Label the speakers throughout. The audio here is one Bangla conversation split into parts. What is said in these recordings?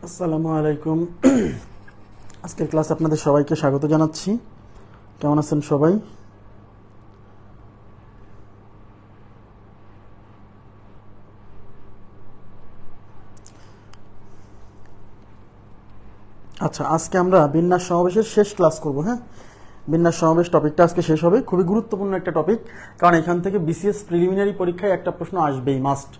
Speaker 1: আসসালামু আলাইকুম। আজকের ক্লাস আপনাদের সবাইকে স্বাগত জানাচ্ছি। কেমন আছেন সবাই? আচ্ছা, আজকে আমরা বিন্যাস সমাবেশের শেষ ক্লাস করব। হ্যাঁ, বিন্যাস সমাবেশ টপিকটা আজকে শেষ হবে। খুবই গুরুত্বপূর্ণ একটা টপিক, কারণ এখান থেকে বিসিএস প্রিলিমিনারি পরীক্ষায় একটা প্রশ্ন আসবেই, মাস্ট।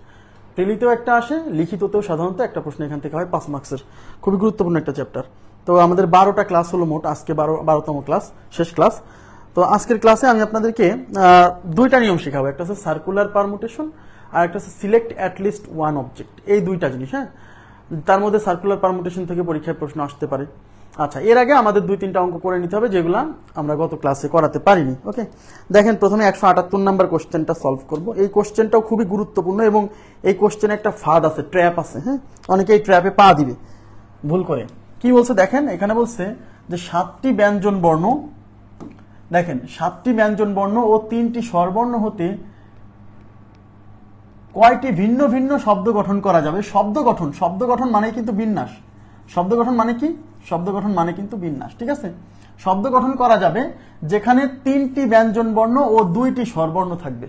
Speaker 1: প্রিলিতেও একটা আসে, লিখিততেও সাধারণত একটা প্রশ্ন এখান থেকে হয় 5 মার্কসের। খুবই গুরুত্বপূর্ণ একটা চ্যাপ্টার। তো আমাদের 12টা ক্লাস হলো মোট, আজকে 12তম ক্লাস, শেষ ক্লাস। তো আজকের ক্লাসে আমি আপনাদেরকে দুইটা নিয়ম শেখাবো। একটা হচ্ছে সার্কুলার পারমুটেশন, আর একটা হচ্ছে select at least one object. এই দুইটা জিনিস। হ্যাঁ, তার মধ্যে সার্কুলার পারমুটেশন থেকে পরীক্ষায় প্রশ্ন আসতে পারে। আচ্ছা, এর আগে আমাদের 2-3টা অঙ্ক করে নিতে হবে, যেগুলো আমরা গত ক্লাসে করাতে পারিনি। ওকে, দেখেন প্রথমে 178 নাম্বার কোশ্চেনটা সলভ করব। এই কোশ্চেনটাও খুবই গুরুত্বপূর্ণ এবং এই কোশ্চেনে একটা ফাঁদ আছে, ট্র্যাপ আছে। হ্যাঁ, অনেকে এই ট্র্যাপে পা দিবে ভুল করে। কি বলছে দেখেন, এখানে বলছে যে 7টি ব্যঞ্জন বর্ণ, দেখেন 7টি ব্যঞ্জন বর্ণ ও 3টি স্বরবর্ণ হতে কয়টি ভিন্ন ভিন্ন শব্দ গঠন করা যাবে। শব্দ গঠন মানে কিন্তু বিন্যাস। শব্দ গঠন মানে কি? শব্দ গঠন মানে কিন্তু বিন্যাস। ঠিক আছে, শব্দ গঠন করা যাবে যেখানে 3টি ব্যঞ্জন বর্ণ ও 2টি স্বরবর্ণ থাকবে।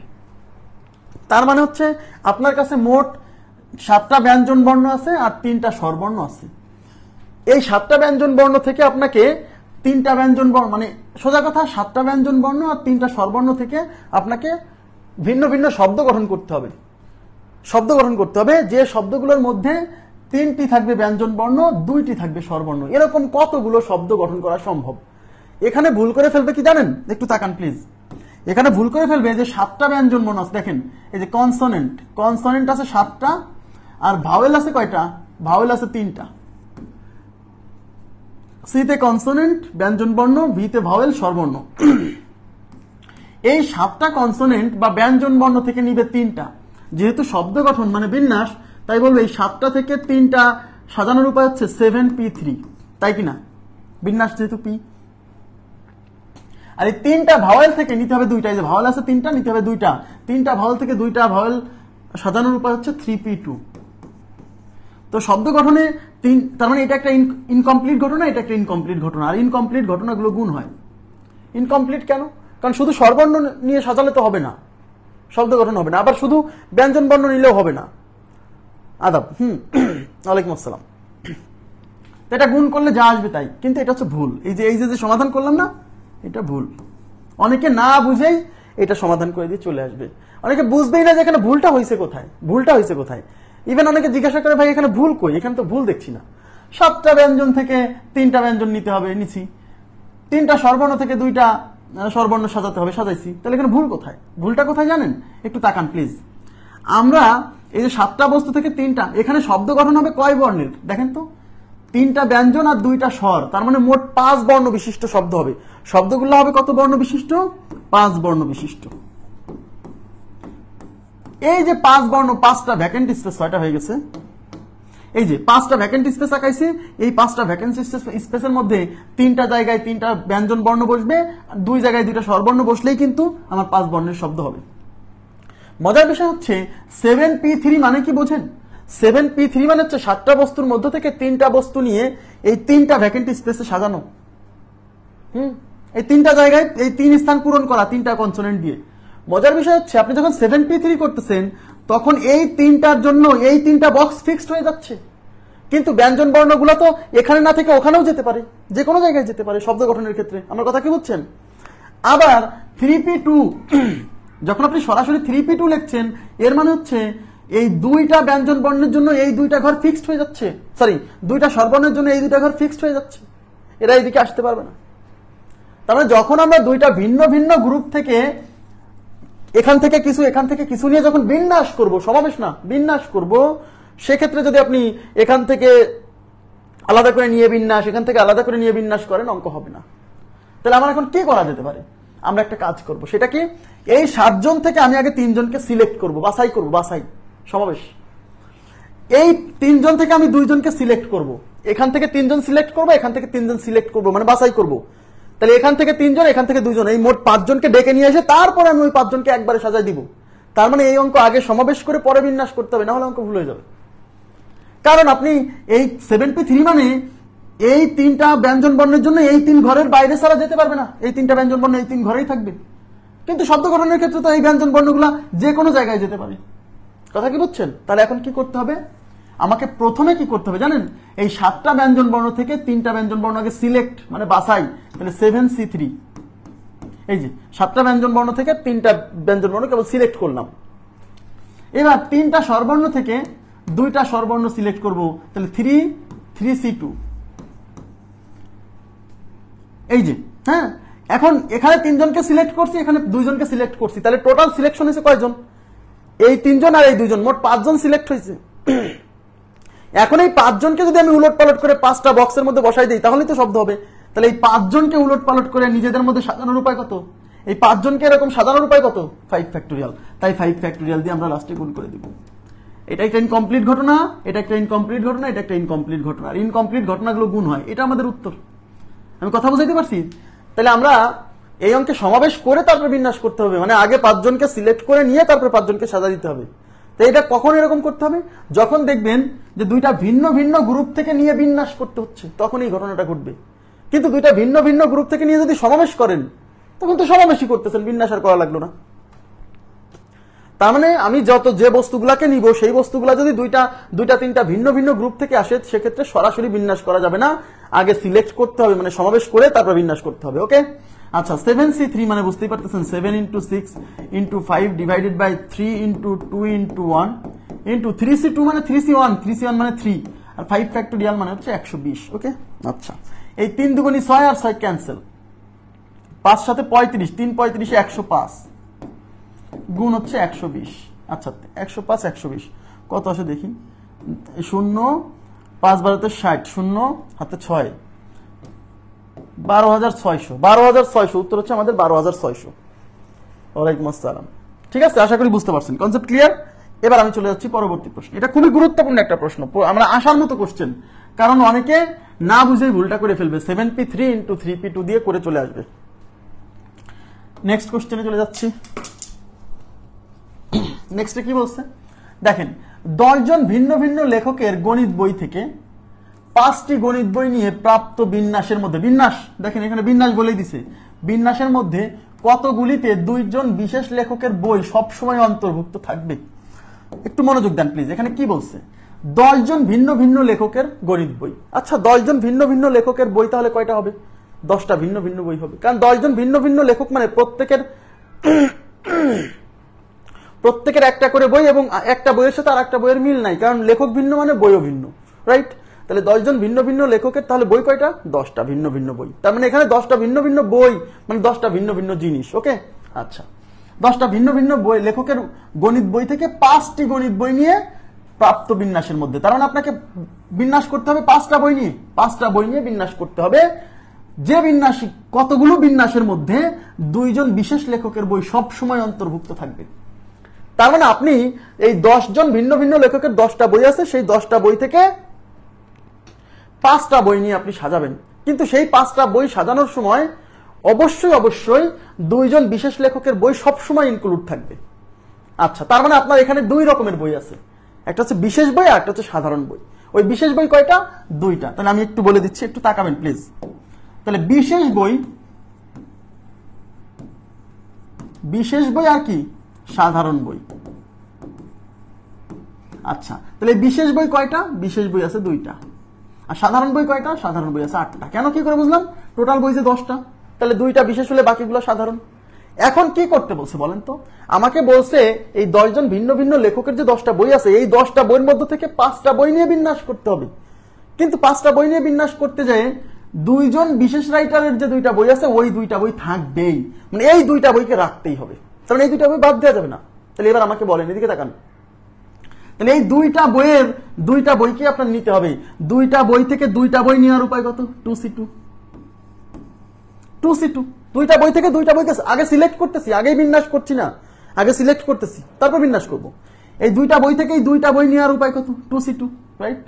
Speaker 1: তার মানে হচ্ছে আপনার কাছে মোট 7টা ব্যঞ্জন বর্ণ আছে আর 3টা স্বরবর্ণ আছে। এই 7টা ব্যঞ্জন বর্ণ থেকে আপনাকে 3টা ব্যঞ্জন বর্ণ, মানে সোজা কথা 7টা ব্যঞ্জন বর্ণ আর 3টা স্বরবর্ণ থেকে আপনাকে ভিন্ন ভিন্ন শব্দ গঠন করতে হবে। শব্দ গঠন করতে হবে যে শব্দগুলোর মধ্যে 3টি থাকবে ব্যঞ্জন বর্ণ, 2টি থাকবে স্বরবর্ণ। এরকম কতগুলো শব্দ গঠন করা সম্ভব? এখানে ভুল করে ফেলবে কি জানেন? একটু তাকান প্লিজ। এখানে ভুল করে ফেলবে যে 7টা ব্যঞ্জন বর্ণ আছে। দেখেন এই যে কনসোনেন্ট আছে 7টা, আর ভাওয়েল আছে কয়টা? ভাওয়েল আছে 3টা। সিতে কনসোনেন্ট ব্যঞ্জন বর্ণ, ভিতে ভাওয়েল স্বরবর্ণ। এই 7টা কনসোনেন্ট বা ব্যঞ্জন বর্ণ থেকে নিবে 3টা। যেহেতু শব্দ গঠন মানে বিন্যাস, তাই বলবো এই 7টা থেকে 3টা সাজানোর উপায় হচ্ছে 7p3, তাই কিনা? বিন্যাস যেহেতু পি। আর এই 3টা ভাওয়েল থেকে নিতে হবে 2টা। এই যে ভাওয়েল আছে 3টা, নিতে হবে 2টা। 3টা ভাওয়েল থেকে 2টা ভাওয়েল সাজানোর উপায় হচ্ছে 3p2। তো শব্দ গঠনে তার মানে এটা একটা ইনকমপ্লিট ঘটনা, এটা একটা ইনকমপ্লিট ঘটনা। আর ইনকমপ্লিট ঘটনাগুলো গুণ হয়। ইনকমপ্লিট কেন? কারণ শুধু স্বরবর্ণ নিয়ে সাজালে তো হবে না, শব্দ গঠন হবে না। আবার শুধু ব্যঞ্জন বর্ণ নিলেও হবে না। আদাব। ওয়ালাইকুম আসসালাম। এটা গুণ করলে যা আসবে তাই, কিন্তু এটা হচ্ছে ভুল। এই যে সমাধান করলাম না, এটা ভুল। অনেকে না বুঝেই এটা সমাধান করে দিয়ে চলে আসবে। অনেকে বুঝবেই না যে এখানে ভুলটা হয়েছে কোথায়। ইভেন অনেকে জিজ্ঞাসা করে, ভাই এখানে ভুল কই? এখানে তো ভুল দেখছি না। 7টা ব্যঞ্জন থেকে 3টা ব্যঞ্জন নিতে হবে, নিছি। 3টা স্বরবর্ণ থেকে 2টা স্বরবর্ণ সাজাতে হবে, সাজাইছি। তাহলে এখানে ভুল কোথায়? ভুলটা কোথায় জানেন? একটু তাকান প্লিজ। আমরা এই যে 7টা বস্তু থেকে 3টা, এখানে শব্দ গঠন হবে কয় বর্ণের? দেখেন তো, 3টা ব্যঞ্জন আর 2টা স্বর, তার মানে মোট 5 বর্ণ বিশিষ্ট শব্দ হবে। শব্দগুলো হবে কত বর্ণ বিশিষ্ট? 5 বর্ণ বিশিষ্ট। এই যে 5 বর্ণ, 5টা ভ্যাকেন্ট স্পেস, 6টা হয়ে গেছে। এই যে 5টা ভ্যাকেন্ট স্পেস আঁকাইছি, এই 5টা ভ্যাকেন্ট স্পেসের মধ্যে 3টা জায়গায় 3টা ব্যঞ্জন বর্ণ বসবে, 2 জায়গায় 2টা স্বরবর্ণ বসলেই কিন্তু আমার 5 বর্ণের শব্দ হবে। মজার বিষয় হচ্ছে 7p3 মানে কি বোঝেন? 7p3 মানে হচ্ছে 7টা বস্তুর মধ্য থেকে 3টা বস্তু নিয়ে এই 3টা ভ্যাকেন্ট স্পেসে সাজানো। এই 3টা জায়গায় এই 3 স্থান পূরণ করা 3টা কনসোনেন্ট দিয়ে। মজার বিষয় হচ্ছে আপনি যখন 7p3 করতেছেন, তখন এই 3টার জন্য এই 3টা বক্স ফিক্সড হয়ে যাচ্ছে। কিন্তু ব্যঞ্জন বর্ণগুলো তো এখানে না থেকে ওখানেও যেতে পারে, যে কোনো জায়গায় যেতে পারে শব্দ গঠনের ক্ষেত্রে। আমার কথা কি বুঝছেন? আবার 3p2, যখন আপনি সরাসরি 3p2 লিখছেন, এর মানে হচ্ছে এই 2টা ব্যঞ্জন বর্ণের জন্য এই 2টা ঘর ফিক্সড হয়ে যাচ্ছে। 2টা স্বরবর্ণের জন্য এই 2টা ঘর ফিক্সড হয়ে যাচ্ছে, এরা এদিকে আসতে পারবে না। তার মানে যখন আমরা 2টা ভিন্ন ভিন্ন গ্রুপ থেকে এখান থেকে কিছু নিয়ে যখন বিন্যাস করব, সমাবেশ না বিন্যাস করব, সেক্ষেত্রে যদি আপনি এখান থেকে আলাদা করে নিয়ে বিন্যাস, এখান থেকে আলাদা করে নিয়ে বিন্যাস করেন, অঙ্ক হবে না। তাহলে আমার এখন কি করা যেতে পারে? আমরা একটা কাজ করব, সেটা কি? এই 7 জন থেকে আমি আগে 3 জনকে সিলেক্ট করব, বাছাই সমাবেশ। এই 3 জন থেকে আমি 2 জনকে সিলেক্ট করব। এখান থেকে 3 জন সিলেক্ট করব, এখান থেকে 3 জন সিলেক্ট করব, মানে বাছাই করব। তাহলে এখান থেকে 3 জন, এখান থেকে 2 জন, এই মোট 5 জনকে ডেকে নিয়ে এসে তারপরে আমি ওই 5 জনকে একবারে সাজাই দিব। তার মানে এই অঙ্ক আগে সমাবেশ করে পরে বিন্যাস করতে হবে, না হলে অঙ্ক ভুল হয়ে যাবে। কারণ আপনি এই 7p3 মানে এই তিনটা ব্যঞ্জন বর্ণের জন্য এই তিন ঘরের বাইরে ছাড়া যেতে পারবে না, এই তিনটা ব্যঞ্জন বর্ণ এই তিন ঘরেই থাকবে। কিন্তু শব্দ গঠনের ক্ষেত্রে তো এই ব্যঞ্জন বর্ণগুলা যে কোনো জায়গায় যেতে পারে। কথা কি বুঝছেন? তাহলে এখন কি করতে হবে, আমাকে প্রথমে কি করতে হবে জানেন, এই 7টা ব্যঞ্জন বর্ণ থেকে 3টা ব্যঞ্জন বর্ণ আগে সিলেক্ট মানে বাছাই। তাহলে 7c3, এই যে 7টা ব্যঞ্জন বর্ণ থেকে 3টা ব্যঞ্জন বর্ণ কেবল সিলেক্ট করলাম। এবার 3টা স্বরবর্ণ থেকে 2টা স্বরবর্ণ সিলেক্ট করব, তাহলে 3c2, এই যে। হ্যাঁ, এখন এখানে 3 জনকে সিলেক্ট করছি, এখানে 2 জনকে সিলেক্ট করছি, তাহলে টোটাল সিলেকশন হয়েছে কয়জন, এই 3 জন আর এই 2 জন, মোট 5 জন সিলেক্ট হয়েছে। এখন এই 5 জনকে যদি আমি উলট পালট করে 5টা বক্সের মধ্যে বসাই দিই তাহলেই তো শব্দ হবে। তাহলে এই 5 জনকে উলট পালট করে নিজেদের মধ্যে সাজানোর উপায় কত, এই 5 জনকে এরকম সাজানোর উপায় কত, 5 ফ্যাক্টোরিয়াল। তাই 5 ফ্যাক্টোরিয়াল দিয়ে আমরা লাস্টে গুণ করে দিব। এটা একটা ইনকমপ্লিট ঘটনা, এটা একটা ইনকমপ্লিট ঘটনা, এটা একটা ইনকমপ্লিট ঘটনা, আর ইনকমপ্লিট ঘটনাগুলো গুণ হয়, এটা আমাদের উত্তর। আমি কথা বুঝাইতে পারছি? তাহলে আমরা এই অঙ্কে সমাবেশ করে তারপর বিন্যাস করতে হবে, মানে আগে 5 জনকে সিলেক্ট করে নিয়ে তারপর 5 জনকে সাজা দিতে হবে। তো এটা কখন এরকম করতে হবে, যখন দেখবেন যে 2টা ভিন্ন ভিন্ন গ্রুপ থেকে নিয়ে বিন্যাস করতে হচ্ছে, তখন এই ঘটনাটা ঘটবে। কিন্তু 2টা ভিন্ন ভিন্ন গ্রুপ থেকে নিয়ে যদি সমাবেশ করেন তখন তো সমাবেশই করতেছেন, বিন্যাস আর করা লাগলো না। তার মানে আমি যে বস্তুগুলাকে নিব সেই বস্তুগুলা যদি 2টা 3টা ভিন্ন ভিন্ন গ্রুপ থেকে আসে, সেক্ষেত্রে সরাসরি বিন্যাস করা যাবে না, আগে সিলেক্ট করতে হবে, মানে সমাবেশ করে তারপর বিন্যাস করতে হবে। ওকে, আচ্ছা 7c3 মানে বুঝতেই পারতেছেন 7 × 6 × 5 ডিভাইডেড বাই 3 × 2 × 1 × 3c2 মানে 3c1, 3c1 মানে 3, আর 5 ফ্যাক্টোরিয়াল মানে হচ্ছে 120। ওকে, আচ্ছা এই 3 দুগুণী 6 আর 6 ক্যান্সেল, 5 সাথে 35, 3 35 105 গুণ হচ্ছে 120। আচ্ছা 105 120 কত আসে দেখি, 0 5 12 60, 0 হাতে 6, 12,600, 12,600 উত্তর হচ্ছে আমাদের 12,600। ওয়ালাইকুম আসসালাম। ঠিক আছে, আশা করি বুঝতে পারছেন, কনসেপ্ট ক্লিয়ার। এবার আমি চলে যাচ্ছি পরবর্তী প্রশ্ন। এটা খুবই গুরুত্বপূর্ণ একটা প্রশ্ন, আমরা আসার মতো কোশ্চেন, কারণ অনেকে না বুঝেই ভুলটা করে ফেলবে, 7p3 × 3p2 দিয়ে করে চলে আসবে। নেক্সট কোশ্চেনে চলে যাচ্ছি। নেক্সটে কি বলছে দেখেন, 10 জন ভিন্ন ভিন্ন লেখকের গণিত বই থেকে 5টি গণিত বই নিয়ে প্রাপ্ত বিন্যাসের মধ্যে, বিন্যাস দেখেন এখানে বিন্যাস বলেই দিছে, বিন্যাসের মধ্যে কতগুলিতে 2 জন বিশেষ লেখকের বই সবসময় অন্তর্ভুক্ত থাকবে। একটু মনোযোগ দেন প্লিজ, এখানে কি বলছে, 10 জন ভিন্ন ভিন্ন লেখকের গণিত বই। আচ্ছা 10 জন ভিন্ন ভিন্ন লেখকের বই তাহলে কয়টা হবে, 10টা ভিন্ন ভিন্ন বই হবে, কারণ 10 জন ভিন্ন ভিন্ন লেখক মানে প্রত্যেকের একটা করে বই, এবং একটা বইয়ের সাথে আর একটা বইয়ের মিল নাই, কারণ লেখক ভিন্ন মানে বইও ভিন্ন, রাইট? তাহলে 10 জন ভিন্ন ভিন্ন লেখকের তাহলে বই কয়টা, 10টা ভিন্ন ভিন্ন বই। তার মানে এখানে 10টা ভিন্ন ভিন্ন বই মানে 10টা ভিন্ন ভিন্ন জিনিস। ওকে, আচ্ছা 10টা ভিন্ন ভিন্ন বই লেখকের গণিত বই থেকে 5টি গণিত বই নিয়ে প্রাপ্ত বিন্যাসের মধ্যে, তার মানে আপনাকে বিন্যাস করতে হবে 5টা বই নিয়ে, 5টা বই নিয়ে বিন্যাস করতে হবে, যে বিন্যাস কতগুলো বিন্যাসের মধ্যে 2 জন বিশেষ লেখকের বই সব সময় অন্তর্ভুক্ত থাকবে। তার মানে আপনি এই 10 জন ভিন্ন ভিন্ন লেখকের 10টা বই আছে, সেই 10টা বই থেকে 5টা বই নিয়ে আপনি সাজাবেন, কিন্তু সেই 5টা বই সাজানোর সময় অবশ্যই 2 জন বিশেষ লেখকের বই সবসময় ইনক্লুড থাকবে। আচ্ছা তার মানে আপনার এখানে 2 রকমের বই আছে, একটা হচ্ছে বিশেষ বই আর একটা হচ্ছে সাধারণ বই। ওই বিশেষ বই কয়টা, 2টা। তাহলে আমি একটু বলে দিচ্ছি, একটু তাকাবেন প্লিজ। তাহলে বিশেষ বই আর কি সাধারণ বই। আচ্ছা তাহলে বিশেষ বই কয়টা, বিশেষ বই আছে 2টা, আর সাধারণ বই কয়টা, সাধারণ বই আছে 8টা। কেন কি করে বুঝলাম, টোটাল বই যে 10টা, তাহলে 2টা বিশেষ হলে বাকিগুলো সাধারণ। এখন কি করতে বলছে বলেন তো, আমাকে বলছে এই 10 জন ভিন্ন ভিন্ন লেখকের যে 10টা বই আছে, এই 10টা বইয়ের মধ্যে থেকে 5টা বই নিয়ে বিন্যাস করতে হবে। কিন্তু 5টা বই নিয়ে বিন্যাস করতে যায় 2 জন বিশেষ রাইটারের যে 2টা বই আছে, ওই 2টা বই থাকবেই, মানে এই 2টা বইকে রাখতেই হবে, তাহলে এই 2টা বই বাদ দেওয়া যাবে না। তাহলে এবার আমাকে বলেন, এদিকে তাকান, তাহলে এই 2টা বইয়ের 2টা বইকে আপনার নিতে হবে, 2টা বই থেকে 2টা বই নেওয়ার উপায় কত, 2c2, 2টা বই থেকে 2টা বইকে আগে সিলেক্ট করতেছি, আগেই বিন্যাস করছি না, আগে সিলেক্ট করতেছি তারপর বিন্যাস করব। এই 2টা বই থেকে 2টা বই নেওয়ার উপায় কত, 2c2, রাইট?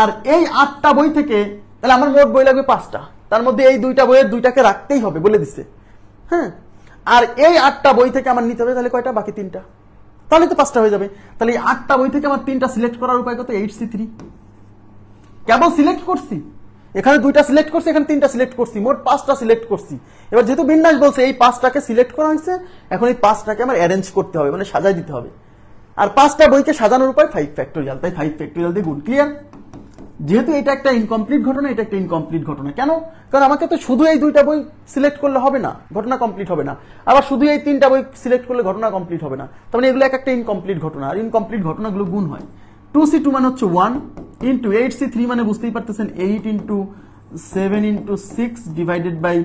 Speaker 1: আর এই 8টা বই থেকে তাহলে আমার মোট বই লাগবে 5টা, তার মধ্যে এই 2টা বইয়ের 2টাকে রাখতেই হবে বলে দিচ্ছে, হ্যাঁ। আর এই 8টা বই থেকে আমার নিতে হবে তাহলে কয়টা, বাকি 3টা। তাহলে তো 5টা হয়ে যাবে। তাহলে এই 8টা বই থেকে আমার 3টা সিলেক্ট করার উপায় কত? 8C3। কেবল সিলেক্ট করছি, এখানে 2টা সিলেক্ট করছি, এখানে 3টা সিলেক্ট করছি, মোট 5টা সিলেক্ট করছি। এবার যেহেতু বিন্যাস বলছে এই 5টাকে সিলেক্ট করা হয়েছে, এখন এই 5টাকে আমার অ্যারেঞ্জ করতে হবে, মানে সাজাই দিতে হবে। আর 5টা বইকে সাজানোর উপায় 5 ফ্যাক্টোরিয়াল, তাই 5 ফ্যাক্টোরিয়াল দিয়ে গুণ। ক্লিয়ার? যেহেতু এটা একটা ইনকমপ্লিট ঘটনা, এটা একটা ইনকমপ্লিট ঘটনা। কেন? কারণ আমাকে তো শুধু এই 2টা বই সিলেক্ট করলে হবে না, ঘটনা কমপ্লিট হবে না। আবার শুধু এই 3টা বই সিলেক্ট করলে ঘটনা কমপ্লিট হবে না। তার মানে এগুলো একটা ইনকমপ্লিট ঘটনা, আর ইনকমপ্লিট ঘটনাগুলো গুণ হয়। 2C2 মানে হচ্ছে 1 ইন্টু 8C3 মানে বুঝতেই পারতেছেন 8 into 7 into 6 divided by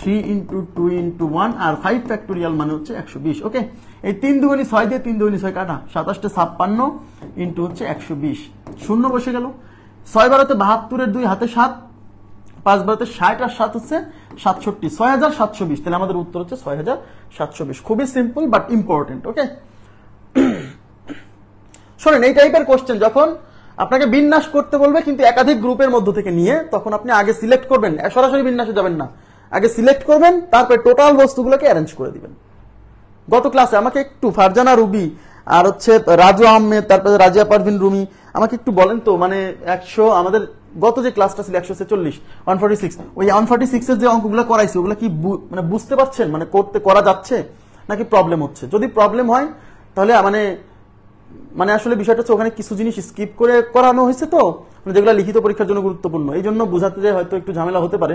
Speaker 1: 3 into 2 into 1, আর 5 ফ্যাক্টোরিয়াল মানে হচ্ছে 120। ওকে, এই 3 দুগুণী 6 দিয়ে 3 দুগুণী 6 কাটা, 27 56 ইন্টু হচ্ছে 120, শূন্য বসে গেল। 6 বারোতে 72, 2 হাতে 7, 5 বারোতে 60, আর 7 হচ্ছে 67, 6720। তাহলে আমাদের উত্তর হচ্ছে 6720। খুবই সিম্পল বাট ইম্পর্টেন্ট। ওকে, শোনেন, এই টাইপের কোশ্চেন যখন আপনাকে বিন্যাস করতে বলবে কিন্তু একাধিক গ্রুপের মধ্য থেকে নিয়ে, তখন আপনি আগে সিলেক্ট করবেন, সরাসরি বিন্যাসে যাবেন না, আগে সিলেক্ট করবেন, তারপরে টোটাল বস্তুগুলোকে অ্যারেঞ্জ করে দিবেন। গত ক্লাসে আমাকে একটু ফারজানা রুবি আর হচ্ছে রাজু আহমেদ, তারপরে রাজিয়া পারভিন রুমি, আমাকে একটু বলেন তো, মানে 100 আমাদের গত যে ক্লাসটা ছিল 146 146, ওই 146 এর যে অঙ্কগুলো করাইছি ওগুলো কি মানে বুঝতে পারছেন, মানে করা যাচ্ছে নাকি প্রবলেম হচ্ছে? যদি প্রবলেম হয় তাহলে মানে আসলে বিষয়টা হচ্ছে ওখানে কিছু জিনিস স্কিপ করে করানো হয়েছে, তো মানে যেগুলো লিখিত পরীক্ষার জন্য গুরুত্বপূর্ণ, এই জন্য বোঝাতে যায় হয়তো একটু ঝামেলা হতে পারে।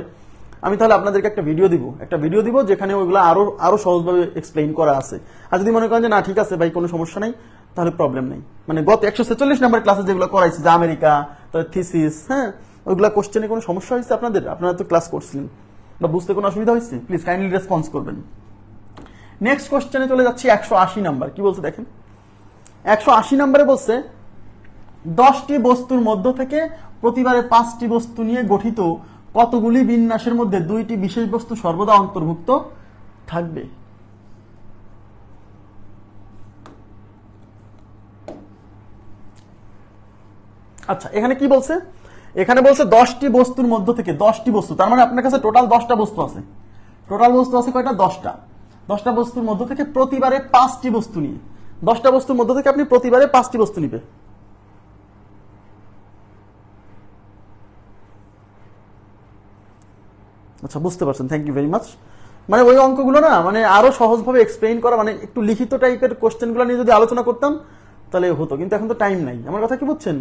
Speaker 1: আমি তাহলে আপনাদেরকে একটা ভিডিও দিব যেখানে ওইগুলো আরো সহজভাবে এক্সপ্লেইন করা আছে। আর যদি মনে করেন যে না ঠিক আছে ভাই কোনো সমস্যা নাই, তাহলে প্রবলেম নেই। মানে গত 146 নাম্বার ক্লাসে যেগুলো করাইছে, যে আমেরিকা, তারপর থিসিস, হ্যাঁ, ওইগুলা কোশ্চেনে কোনো সমস্যা হয়েছে আপনারা তো ক্লাস করছিলেন, বা বুঝতে কোনো অসুবিধা হয়েছে? প্লিজ কাইন্ডলি রেসপন্স করবেন। নেক্সট কোশ্চেনে চলে যাচ্ছি 180 নাম্বার। কি বলছে দেখেন, 180 নম্বরে বলছে 10টি বস্তুর মধ্য থেকে প্রতিবারে 5টি বস্তু নিয়ে গঠিত কতগুলি বিন্যাসের মধ্যে 2টি বিশেষ বস্তু সর্বদা অন্তর্ভুক্ত থাকবে? আচ্ছা, এখানে কি বলছে? এখানে বলছে 10টি বস্তুর মধ্য থেকে, 10টি বস্তু, তার মানে আপনার কাছে টোটাল 10টা বস্তু আছে। টোটাল বস্তু আছে কয়টা? 10টা। 10টা বস্তুর মধ্য থেকে প্রতিবারে 5টি বস্তু নিয়ে, 10টা বস্তুর মধ্য থেকে আপনি প্রতিবারে 5টি বস্তু নিবে। আচ্ছা, বুঝতে পারছেন, থ্যাংক ইউ ভেরি মাচ। মানে ওই অঙ্কগুলো না, মানে আরো সহজভাবে এক্সপ্লেইন করা, মানে একটু লিখিত টাইপের কোশ্চেনগুলো নিয়ে যদি আলোচনা করতাম তাহলে হতো, কিন্তু এখন তো টাইম নাই। আমার কথা কি বুঝছেন?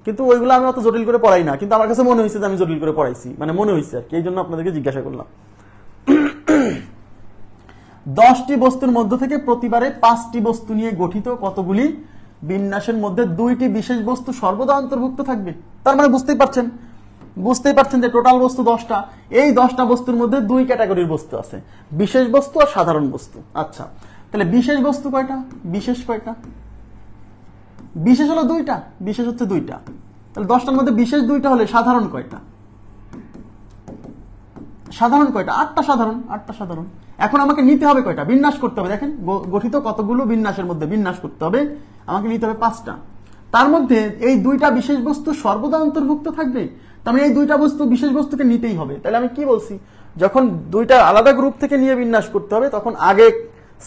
Speaker 1: কিন্তু ওইগুলো আমি অত জটিল করে পড়াই না, কিন্তু আমার কাছে মনে হয়েছে যে আমি জটিল করে পড়াইছি, মানে মনে হয়েছে আর কি, এই জন্য আপনাদেরকে জিজ্ঞাসা করলাম। 10টি বস্তুর মধ্য থেকে প্রতিবারে 5টি বস্তু নিয়ে গঠিত কতগুলি বিন্যাসের মধ্যে 2টি বিশেষ বস্তু সর্বদা অন্তর্ভুক্ত থাকবে? তার মানে বুঝতেই পারছেন যে টোটাল বস্তু 10টা। এই 10টা বস্তুর মধ্যে 2 ক্যাটাগরির বস্তু আছে, বিশেষ বস্তু আর সাধারণ বস্তু। আচ্ছা, তাহলে বিশেষ বস্তু কয়টা? বিশেষ কয়টা? বিশেষ হলো 2টা, বিশেষ হচ্ছে 2টা। তাহলে 10টার মধ্যে বিশেষ 2টা হলে সাধারণ কয়টা? সাধারণ কয়টা? 8টা সাধারণ, 8টা সাধারণ। এখন আমাকে নিতে হবে কয়টা? বিন্যাস করতে হবে। দেখেন, গঠিত কতগুলো বিন্যাসের মধ্যে বিন্যাস করতে হবে, আমাকে নিতে হবে 5টা। তার মধ্যে এই 2টা বিশেষ বস্তু সর্বদা অন্তর্ভুক্ত থাকবে, তার মানে এই 2টা বস্তু বিশেষ বস্তুকে নিতেই হবে। তাহলে আমি কি বলছি, যখন 2টা আলাদা গ্রুপ থেকে নিয়ে বিন্যাস করতে হবে তখন আগে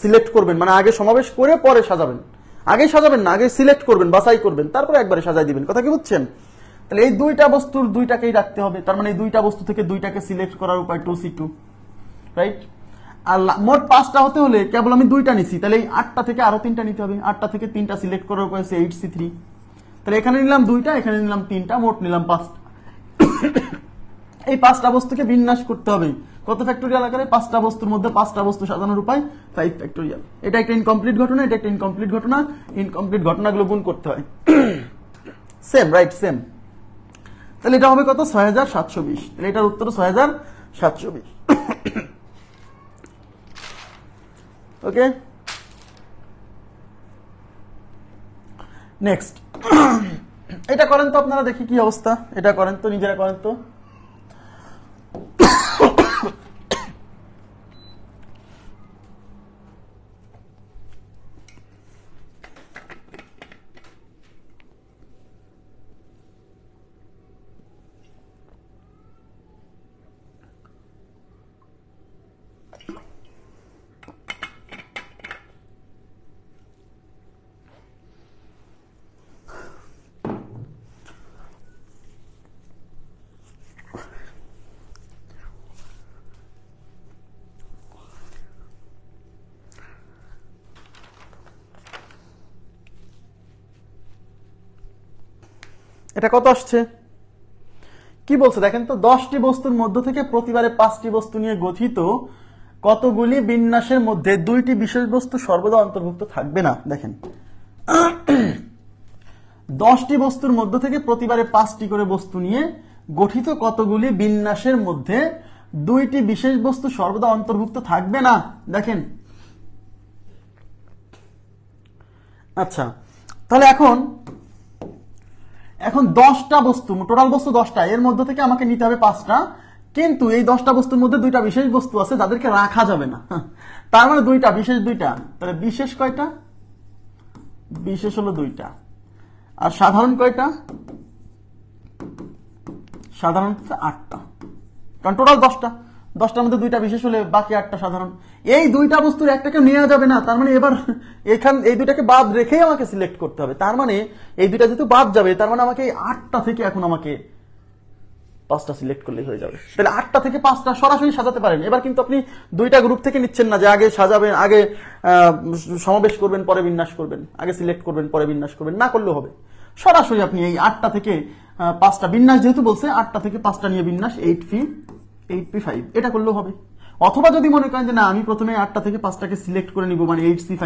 Speaker 1: সিলেক্ট করবেন, মানে আগে সমাবেশ করে পরে সাজাবেন। আগে সাজাবেন না, আগে সিলেক্ট করবেন, বাছাই করবেন, তারপরে একবারে সাজাই দিবেন। কথা কি বুঝছেন? তাহলে এই 2টা বস্তুর 2টাকেই রাখতে হবে, তার মানে এই 2টা বস্তু থেকে 2টাকে সিলেক্ট করার উপায় 2C2, রাইট? আর মোট 5টা হতে হলে কেবল আমি 2টা নিছি, তাহলে এই 8টা থেকে আরো 3টা নিতে হবে। 8টা থেকে 3টা সিলেক্ট করার উপায় হচ্ছে 8C3। তাহলে এখানে নিলাম 2টা, এখানে নিলাম 3টা, মোট নিলাম 5টা। এই 5টা বস্তুকে বিন্যাস করতে হবে কত ফ্যাক্টোরিয়াল আকারে? 5টা বস্তুর মধ্যে 5টা বস্তু সাজানোর উপায় 5 ফ্যাক্টোরিয়াল। এটা একটা ইনকমপ্লিট ঘটনা, এটা একটা ইনকমপ্লিট ঘটনা। ইনকমপ্লিট ঘটনাগুলো গুণ করতে হয়। Same, right, same. তাহলে এটা হবে কত? 6720। তাহলে এটার উত্তর 6720। ওকে, নেক্সট। এটা করেন তো আপনারা, দেখি কি অবস্থা। এটা করেন তো, নিজেরা করেন তো। এটা কত আসছে? কি বলছে দেখেন তো, 10টি বস্তুর মধ্য থেকে প্রতিবারে 5টি বস্তু নিয়ে গঠিত কতগুলি বিন্যাসের মধ্যে 2টি বিশেষ বস্তু সর্বদা অন্তর্ভুক্ত থাকবে না। দেখেন 10টি বস্তুর মধ্য থেকে প্রতিবারে 5টি করে বস্তু নিয়ে গঠিত কতগুলি বিন্যাসের মধ্যে 2টি বিশেষ বস্তু সর্বদা অন্তর্ভুক্ত থাকবে না। দেখেন আচ্ছা, তাহলে এখন 10টা বস্তু, টোটাল বস্তু 10টা, এর মধ্যে থেকে আমাকে নিতে হবে 5টা, কিন্তু এই 10টা বস্তুর মধ্যে 2টা বিশেষ বস্তু আছে যাদেরকে রাখা যাবে না। তার মানে 2টা বিশেষ, 2টা, তাহলে বিশেষ কয়টা? বিশেষ হলো 2টা। আর সাধারণ কয়টা? সাধারণ 8টা, কারণ টোটাল 10টা, 10টার মধ্যে 2টা বিশেষ হলে বাকি 8টা সাধারণ। এই 2টা বস্তুর একটাকে নেওয়া যাবে না, তার মানে এবার এই 2টাকে বাদ রেখেই আমাকে সিলেক্ট করতে হবে। তার মানে এই 2টা যেহেতু বাদ যাবে, তার মানে আমাকে এই 8টা থেকে এখন আমাকে 5টা সিলেক্ট করলেই হয়ে যাবে। তাহলে 8টা থেকে 5টা সরাসরি সাজাতে পারেন। এবার কিন্তু আপনি 2টা গ্রুপ থেকে নিচ্ছেন না, যে আগে সাজাবেন, আগে সমাবেশ করবেন, পরে বিন্যাস করবেন, আগে সিলেক্ট করবেন, পরে বিন্যাস করবেন, না করলেও হবে। সরাসরি আপনি এই 8টা থেকে 5টা বিন্যাস, যেহেতু বলছে 8টা থেকে 5টা নিয়ে বিন্যাস 8p5, এটা করলেও হবে। অথবা যদি মনে করেন যে না, আমি প্রথমে 8টা থেকে 5টাকে সিলেক্ট করে নিব, মানে 8c5,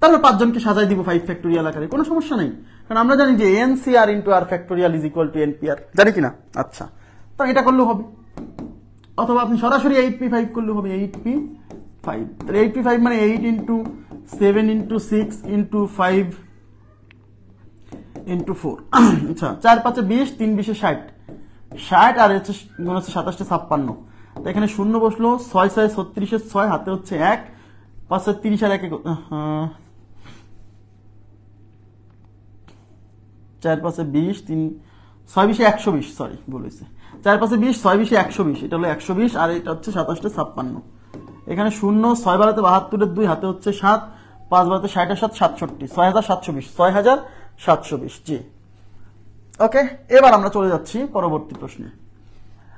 Speaker 1: তাহলে 5 জনকে সাজাই দিব 5 ফ্যাক্টোরিয়াল আকারে, কোনো সমস্যা নেই। কারণ আমরা জানি যে ncr into r factorial is equal two npr, জানি কিনা? আচ্ছা, তো এটা করলেও হবে। অথবা আপনি সরাসরি 8p5 করলেও হবে, 8p5। তাহলে 8p5 মানে 8 into 7 into 6 into 5 into 4। আচ্ছা, 4 5 20, 3 20 60, 60 আর হচ্ছে 27 56। তো এখানে শূন্য বসলো, 6 6 36 6, হাতে হচ্ছে 1, 5 30 আর 1 4 5 20, 3 6 20 120, সরি ভুল হয়েছে, 4 5 20, 6 20 120, এটা হলো 120, আর এটা হচ্ছে 27 56। এখানে শূন্য, 6 12 72 2, হাতে হচ্ছে 7, 5 12 60 7 67, 6720, 6720। জি, ওকে। এবার আমরা চলে যাচ্ছি পরবর্তী প্রশ্নে।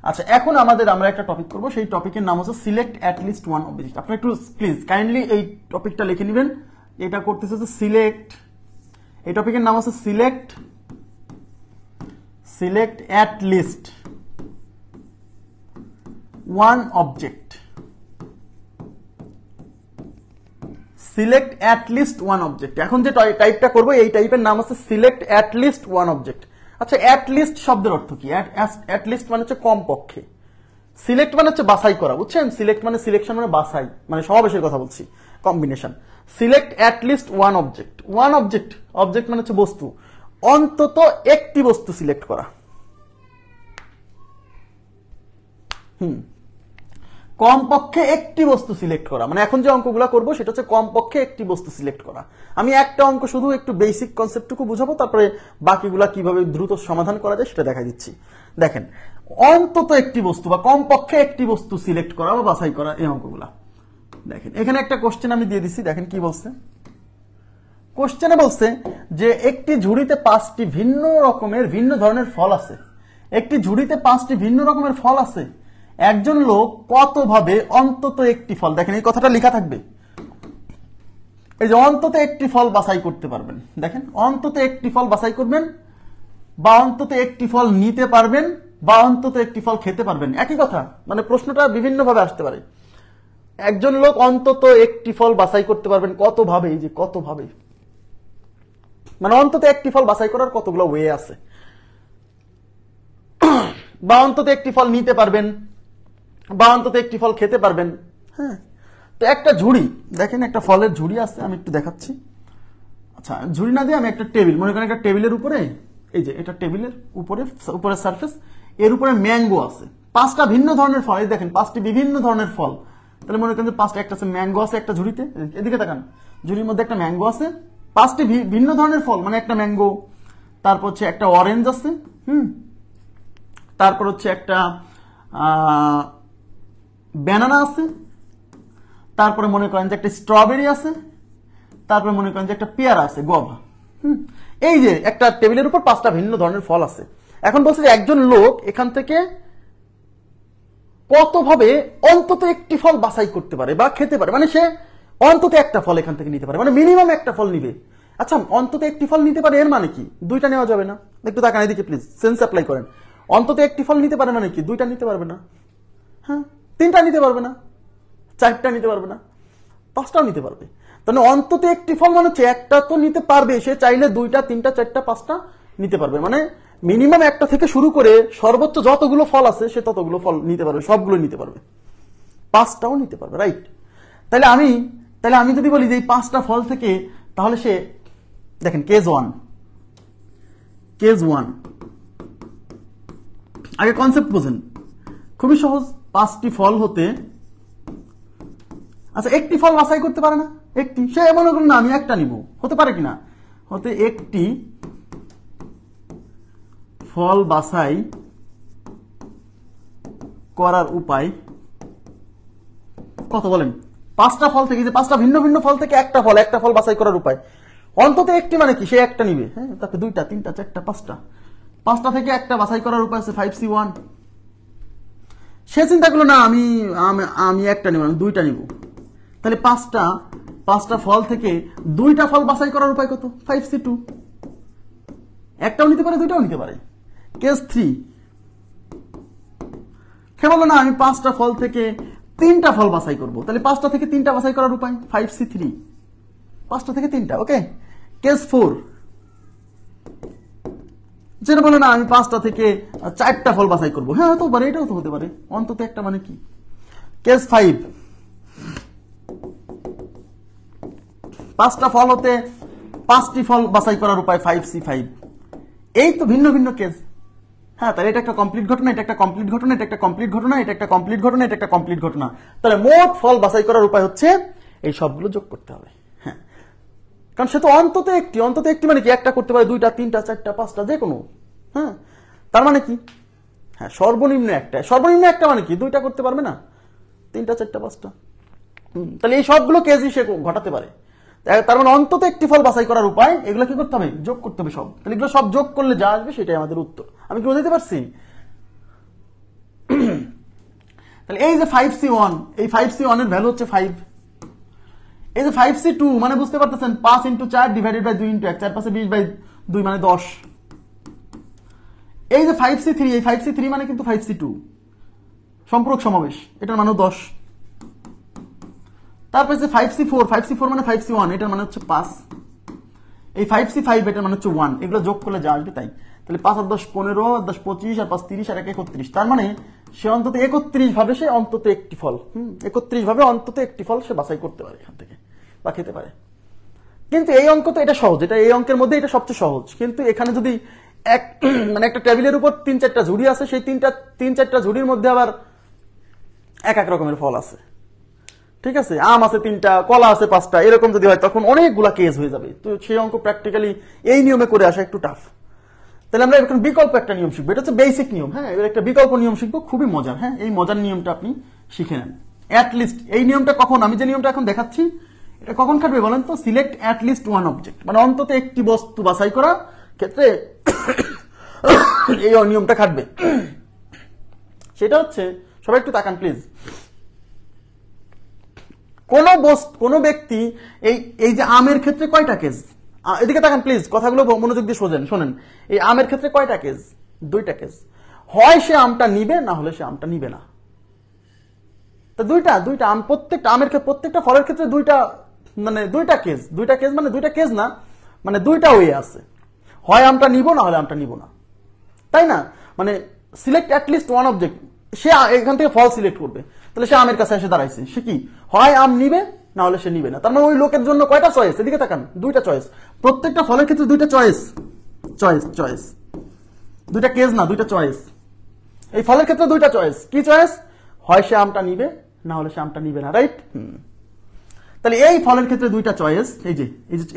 Speaker 1: আচ্ছা, এখন আমরা একটা টপিক করব, সেই টপিকের নাম হচ্ছে select at least one object. আপনি একটু প্লিজ কাইন্ডলি এই টপিকটা লিখে নেবেন। এটা করতেছে হচ্ছে সিলেক্ট, এই টপিকের নাম হচ্ছে select at least one object. Select at least one object. এখন যে টাইপটা করবো, এই টাইপের নাম হচ্ছে select at least one object. আচ্ছা, অ্যাট লিস্ট শব্দের অর্থ কি? অ্যাট লিস্ট মানে হচ্ছে কমপক্ষে, সিলেক্ট মানে হচ্ছে বাছাই করা, বুঝছেন? সিলেক্ট মানে সিলেকশন মানে বাছাই, মানে সমাবেশের কথা বলছি, combination. Select at least one object. One object, object মানে হচ্ছে বস্তু, অন্তত একটি বস্তু সিলেক্ট করা। কমপক্ষে একটি বস্তু সিলেক্ট করা, মানে এখন যে অঙ্কগুলো করবো সেটা হচ্ছে কমপক্ষে একটি বস্তু সিলেক্ট করা। আমি একটা অঙ্ক শুধু একটু বেসিক কনসেপ্টটুকু বুঝাবো, তারপরে বাকিগুলা কিভাবে দ্রুত সমাধান করা যায় সেটা দেখা দিচ্ছি। দেখেন, অন্তত একটি বস্তু বা কমপক্ষে একটি বস্তু সিলেক্ট করা বা বাছাই করা, এই অঙ্কগুলা। দেখেন এখানে একটা কোশ্চেন আমি দিয়ে দিচ্ছি, দেখেন কি বলছে। কোশ্চেনে বলছে যে একটি ঝুড়িতে 5টি ভিন্ন ধরনের ফল আছে। একটি ঝুড়িতে 5টি ভিন্ন রকমের ফল আছে। একজন লোক কতভাবে অন্তত একটি ফল, দেখেন এই কথাটা লেখা থাকবে, এই যে অন্তত একটি ফল বাছাই করতে পারবেন। দেখেন, অন্তত একটি ফল বাছাই করবেন, বা অন্তত একটি ফল নিতে পারবেন, বা অন্তত একটি ফল খেতে পারবেন, একই কথা। মানে প্রশ্নটা বিভিন্ন ভাবে আসতে পারে। একজন লোক অন্তত একটি ফল বাছাই করতে পারবেন কতভাবে, এই যে কতভাবে, মানে অন্তত একটি ফল বাছাই করার কতগুলো ওয়ে আছে। বা অন্তত একটি ফল নিতে পারবেন, বা অন্তত একটি ফল খেতে পারবেন। হ্যাঁ, তো একটা ঝুড়ি, দেখেন একটা ফলের ঝুড়ি আছে, আমি একটু দেখাচ্ছি। আচ্ছা, ঝুড়ি না দিয়ে আমি একটা টেবিল, মনে করেন একটা টেবিলের উপরে, এই যে এটা টেবিলের উপরে সারফেস, এর উপরে ম্যাঙ্গো আছে, 5টা ভিন্ন ধরনের ফল। এই দেখেন 5টি বিভিন্ন ধরনের ফল। তাহলে মনে করেন যে 5টা, একটা আছে ম্যাঙ্গো আছে একটা ঝুড়িতে, এদিকে তাকান, ঝুড়ির মধ্যে একটা ম্যাঙ্গো আছে, 5টি ভিন্ন ধরনের ফল, মানে একটা ম্যাঙ্গো, তারপর হচ্ছে একটা অরেঞ্জ আছে, তারপর হচ্ছে একটা ব্যানানা আছে, তারপরে মনে করেন যে একটা স্ট্রবেরি আছে, তারপরে মনে করেন যে একটা পেয়ারা আছে, গভা। এই যে একটা টেবিলের উপর 5টা ভিন্ন ধরনের ফল আছে। এখন বলছে যে একজন লোক এখান থেকে কতভাবে অন্তত একটি ফল বাছাই করতে পারে বা খেতে পারে, মানে সে অন্তত একটা ফল এখান থেকে নিতে পারে, মানে মিনিমাম একটা ফল নিবে। আচ্ছা অন্তত একটি ফল নিতে পারে এর মানে কি দুইটা নেওয়া যাবে না? একটু তাকান এদিকে প্লিজ, সেন্স অ্যাপ্লাই করেন। অন্তত একটি ফল নিতে পারে মানে কি দুইটা নিতে পারবে না, হ্যাঁ তিনটা নিতে পারবে না, চারটা নিতে পারবে না, পাঁচটাও নিতে পারবে। তাহলে অন্তত একটি ফল মানে হচ্ছে একটা তো নিতে পারবে, সে চাইলে দুইটা তিনটা চারটা পাঁচটা নিতে পারবে, মানে মিনিমাম একটা থেকে শুরু করে সর্বোচ্চ যতগুলো ফল আছে সে ততগুলো ফল নিতে পারবে, সবগুলো নিতে পারবে, পাঁচটাও নিতে পারবে, রাইট? তাহলে আমি যদি বলি যে এই পাঁচটা ফল থেকে, তাহলে সে দেখেন কেস ওয়ান আগে কনসেপ্ট বোঝেন, খুবই সহজ। পাঁচটি ফল হতে আচ্ছা একটি ফল বাছাই করতে পারে না, একটি, সে মনে করুন না আমি একটা নিব, হতে পারে কিনা, হতে একটি ফল বাছাই করার উপায় কত বলেন? পাঁচটা ফল থেকে, যে পাঁচটা ভিন্ন ভিন্ন ফল থেকে একটা ফল বাছাই করার উপায় অন্তত একটি, মানে কি সে একটা নিবে, হ্যাঁ তারপরে দুইটা তিনটা চারটা পাঁচটা থেকে একটা বাছাই করার উপায় আছে 5C1। সে চিন্তা করলো না আমি একটা নিব, আমি দুইটা নিব, তাহলে পাঁচটা ফল থেকে দুইটা ফল বাছাই করার উপায় কত? 5C2। একটাও নিতে পারে দুইটাও নিতে পারে। কেস 3, সে বললো না আমি পাঁচটা ফল থেকে তিনটা ফল বাছাই করব, তাহলে পাঁচটা থেকে তিনটা বাছাই করার উপায় 5C3, পাঁচটা থেকে তিনটা, ওকে। কেস 4, যেটা বলে না আমি পাঁচটা থেকে চারটা ফল বাছাই করবো, হ্যাঁ হতে পারে, এটাও তো হতে পারে, অন্তত একটা মানে কি। কেস 5, পাঁচটা ফল হতে পাঁচটি ফল বাছাই করার উপায় 5C5। এই তো ভিন্ন ভিন্ন কেস, হ্যাঁ তাহলে এটা একটা কমপ্লিট ঘটনা, এটা একটা কমপ্লিট ঘটনা, এটা একটা কমপ্লিট ঘটনা, এটা একটা কমপ্লিট ঘটনা, এটা একটা কমপ্লিট ঘটনা। তাহলে মোট ফল বাছাই করার উপায় হচ্ছে এই সবগুলো যোগ করতে হবে, হ্যাঁ কারণ সে তো অন্তত একটি মানে কি একটা করতে পারে, দুইটা তিনটা চারটা পাঁচটা যে কোনো, হ্যাঁ তার মানে কি, হ্যাঁ সর্বনিম্ন একটা মানে কি দুইটা করতে পারবে না, তিনটা চারটা পাঁচটা, তাহলে এই সবগুলো কেসই সে ঘটাতে পারে। তার মানে অন্তত একটি ফল বাছাই করার উপায়, এগুলো কি করতে হবে? যোগ করতে হবে সব। তাহলে এগুলো সব যোগ করলে যা আসবে সেটাই আমাদের উত্তর। আমি কি বুঝতে পারছি? তাহলে এই যে 5C1, এই 5C1 এর ভ্যালু হচ্ছে 5। এই যে 5C2 মানে বুঝতে পারতেছেন 5 × 4 ডিভাইডেড বাই 2 × 1, 4 5 20 বাই 2 মানে 10। এই যে 5C3, এই 5C3 মানে কিন্তু 5C2 সম্পূরক সমাবেশ, এটার মানে 10। তারপরে যে 5C4 মানে 5C1, এটার মানে হচ্ছে 5। এই 5C5 এটার মানে হচ্ছে 1। এগুলো যোগ করলে যা আসবে তাই। তাহলে 5 আর 10 15, আর 10 25, আর 5 30, আর 1 31। তার মানে সে অন্তত 31 ভাবে সে অন্তত একটি ফল 31 ভাবে অন্তত একটি ফল সে বাছাই করতে পারে এখান থেকে বা খেতে পারে। কিন্তু এই অঙ্ক তো এটা সহজ, এটা এই অঙ্কের মধ্যে এটা সবচেয়ে সহজ। কিন্তু এখানে যদি মানে একটা টেবিলের উপর 3-4টা ঝুড়ি আছে, সেই 3-4টা ঝুড়ির মধ্যে আবার এক এক রকমের ফল আছে, ঠিক আছে, আম আছে 3টা, কলা আছে 5টা, এরকম যদি হয় তখন অনেকগুলা কেস হয়ে যাবে। তো সেই অঙ্ক প্র্যাকটিক্যালি এই নিয়মে করে আসা একটু টাফ। তাহলে আমরা এখন বিকল্প একটা নিয়ম শিখবো, এটা হচ্ছে বেসিক নিয়ম, হ্যাঁ এবার একটা বিকল্প নিয়ম শিখবো, খুবই মজার। হ্যাঁ এই মজার নিয়মটা আপনি শিখে নেন। অ্যাটলিস্ট এই নিয়মটা কখন, আমি যে নিয়মটা এখন দেখাচ্ছি এটা কখন খাটবে বলেন তো? সিলেক্ট অ্যাটলিস্ট ওয়ান অবজেক্ট, মানে অন্তত একটি বস্তু বাছাই করা ক্ষেত্রে এই নিয়মটা খাটবে। সেটা হচ্ছে, সবাই একটু তাকান প্লিজ, কোন ব্যক্তি এই যে আমের ক্ষেত্রে কয়টা কেস, এদিকে তাকান প্লিজ, কথাগুলো মনোযোগ দিয়ে শোনেন। এই আমের ক্ষেত্রে কয়টা কেস? 2টা কেস। হয় সে আমটা নিবে, না হলে সে আমটা নিবে না। তো দুইটা আম, প্রত্যেকটা আমের ক্ষেত্রে, প্রত্যেকটা ফলের ক্ষেত্রে দুইটা কেস মানে দুইটা কেস না, মানে দুইটা ওয়ে আছে, হয় আমটা নিব না হলে আমটা নিব না, তাই না? মানে সিলেক্ট অ্যাটলিস্ট ওয়ান অবজেক্ট, সে এখান থেকে ফল সিলেক্ট করবে। তাহলে সে আমের কাছে এসে দাঁড়াইছে, সে কি হয় আম নিবে না হলে সে নিবে না। তার মানে ওই লোকের জন্য কয়টা চয়েস? এদিকে তাকান, 2টা চয়েস। প্রত্যেকটা ফলের ক্ষেত্রে 2টা চয়েস, দুইটা কেস না, 2টা চয়েস। এই ফলের ক্ষেত্রে 2টা চয়েস। কি চয়েস? হয় সে আমটা নিবে না হলে সে আমটা নিবে না, রাইট? তাহলে এই ফলের ক্ষেত্রে 2টা চয়েস,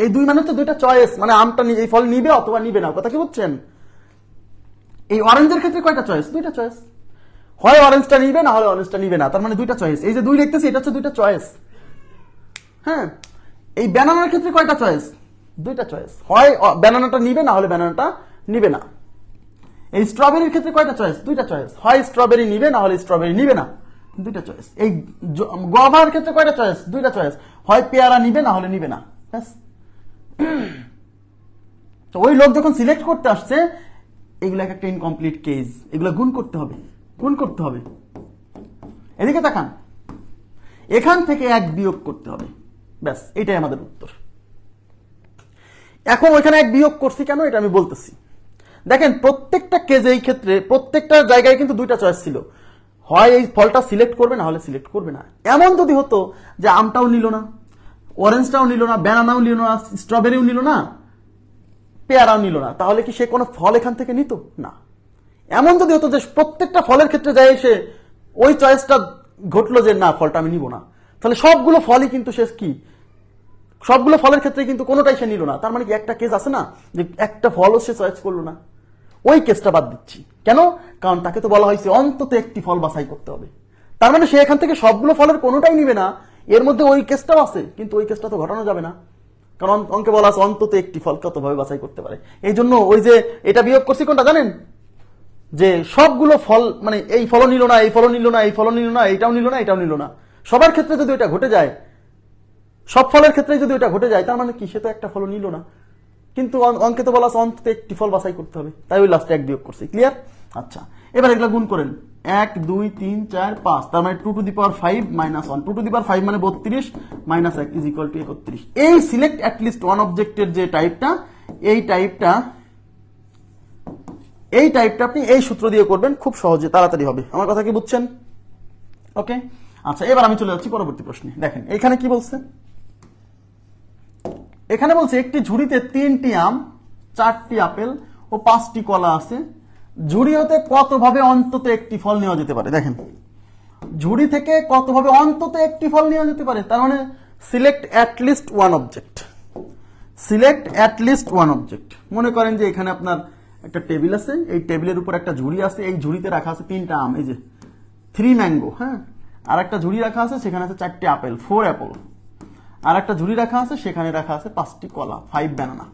Speaker 1: এই 2 মানে হচ্ছে 2টা চয়েস, মানে আমটা এই ফল নিবে অথবা নিবে না। কথা কি বুঝছেন? এই অরেঞ্জের ক্ষেত্রে কয়টা চয়েস? 2টা চয়েস, হয় অরেঞ্জটা নিবে না হলে অরেঞ্জটা নিবে না। তার মানে 2টা চয়েস। এই যে 2 লিখতেছি এটা হচ্ছে 2টা চয়েস। হ্যাঁ, এই ব্যানানার ক্ষেত্রে কয়টা চয়েস? 2টা চয়েস, হয় ব্যানানাটা নিবে না হলে ব্যানানাটা নিবে না। এই স্ট্রবেরির ক্ষেত্রে কয়টা চয়েস? 2টা চয়েস, হয় স্ট্রবেরি নিবে না হলে স্ট্রবেরি নিবে না। 2টা চয়েস। এই গোয়াভার ক্ষেত্রে কয়টা চয়েস? 2টা চয়েস, হয় পেয়ারা নিবে না হলে নিবে না। তো ওই লোক যখন সিলেক্ট করতে আসছে, এগুলো একটা ইনকমপ্লিট কেস, এগুলো গুণ করতে হবে, গুণ করতে হবে। এদিকে তাকান, এখান থেকে 1 বিয়োগ করতে হবে, ব্যাস এটাই আমাদের উত্তর। এখন ওইখানে 1 বিয়োগ করছি কেন, এটা আমি বলতেছি। দেখেন প্রত্যেকটা কেজে, এই ক্ষেত্রে প্রত্যেকটা জায়গায় কিন্তু 2টা চয়েস ছিল, হয় এই ফলটা সিলেক্ট করবে, না হলে সিলেক্ট করবে না। এমন যদি হতো যে আমটাও নিল না, অরেঞ্জটাও নিল না, ব্যানানাও নিল না, স্ট্রবেরিও নিল না, পেয়ারাও নিল না, তাহলে কি সে কোনো ফল এখান থেকে নিত না। এমন যদি হতো যে প্রত্যেকটা ফলের ক্ষেত্রে যায় সে ওই চয়েসটা ঘটলো যে না ফলটা আমি নিব না, তাহলে সবগুলো ফলই কিন্তু সে কি, সবগুলো ফলের ক্ষেত্রে কিন্তু কোনোটাই সে নিল না। তার মানে কি একটা কেস আছে না যে একটা ফলও সে চয়েস করলো না, ওই কেসটা বাদ দিচ্ছি। কেন? কারণ তাকে তো বলা হয়েছে অন্তত একটি ফল বাছাই করতে হবে। তার মানে সে এখান থেকে সবগুলো ফলের কোনোটাই নিবে না, এর মধ্যে ওই কেসটাও আছে, কিন্তু ওই কেসটা তো ঘটানো যাবে না, কারণ অঙ্কে বলা আছে অন্তত একটি ফল কতভাবে বাছাই করতে পারে। এই জন্য ওই যে এটা বিয়োগ করছি কোনটা জানেন, যে সবগুলো ফল, মানে এই ফলও নিল না, এই ফলও নিল না, এই ফলও নিল না, এইটাও নিল না, এটাও নিল না, সবার ক্ষেত্রে যদি ওইটা ঘটে যায়, সব ফলের ক্ষেত্রে যদি ওইটা ঘটে যায়, তার মানে কি সে তো একটা ফলও নিল না, কিন্তু অঙ্কে তো বলা আছে অন্তত একটি ফল বাছাই করতে হবে, তাই ওই লাস্টে 1 বিয়োগ করছি। ক্লিয়ার? আচ্ছা, এবার এগুলো গুণ করেন, 1 2 3 4 5, তার মানে 2 to the power 5 minus 1, 2 to the power 5 মানে 32 মাইনাস 1 ইজ ইকুয়াল টু 31। এই সিলেক্ট অ্যাটলিস্ট ওয়ান অবজেক্টের যে টাইপটা, এই টাইপটা আপনি এই সূত্র দিয়ে করবেন, খুব সহজে তাড়াতাড়ি হবে। আমার কথা কি বুঝছেন? ওকে, আচ্ছা এবার আমি চলে যাচ্ছি পরবর্তী প্রশ্নে। দেখেন এখানে কি বলছে, এখানে বলছে একটি ঝুড়িতে 3টি আম, 4টি আপেল ও 5টি কলা আছে, ঝুড়ি হতে কতভাবে অন্তত একটি ফল নেওয়া যেতে পারে। দেখেন ঝুড়ি থেকে কতভাবে অন্তত একটি ফল নেওয়া যেতে পারে, তার মানে select at least one object, select at least one object. মনে করেন যে এখানে আপনার একটা টেবিল আছে, এই টেবিলের উপর একটা ঝুড়ি আছে, এই ঝুড়িতে রাখা আছে 3টা আম, এই যে 3 ম্যাঙ্গো, হ্যাঁ, আর একটা ঝুড়ি রাখা আছে, সেখানে আছে 4টি আপেল, 4 অ্যাপল, আর একটা ঝুড়ি রাখা আছে, সেখানে রাখা আছে 5টি কলা, 5 ব্যানানা।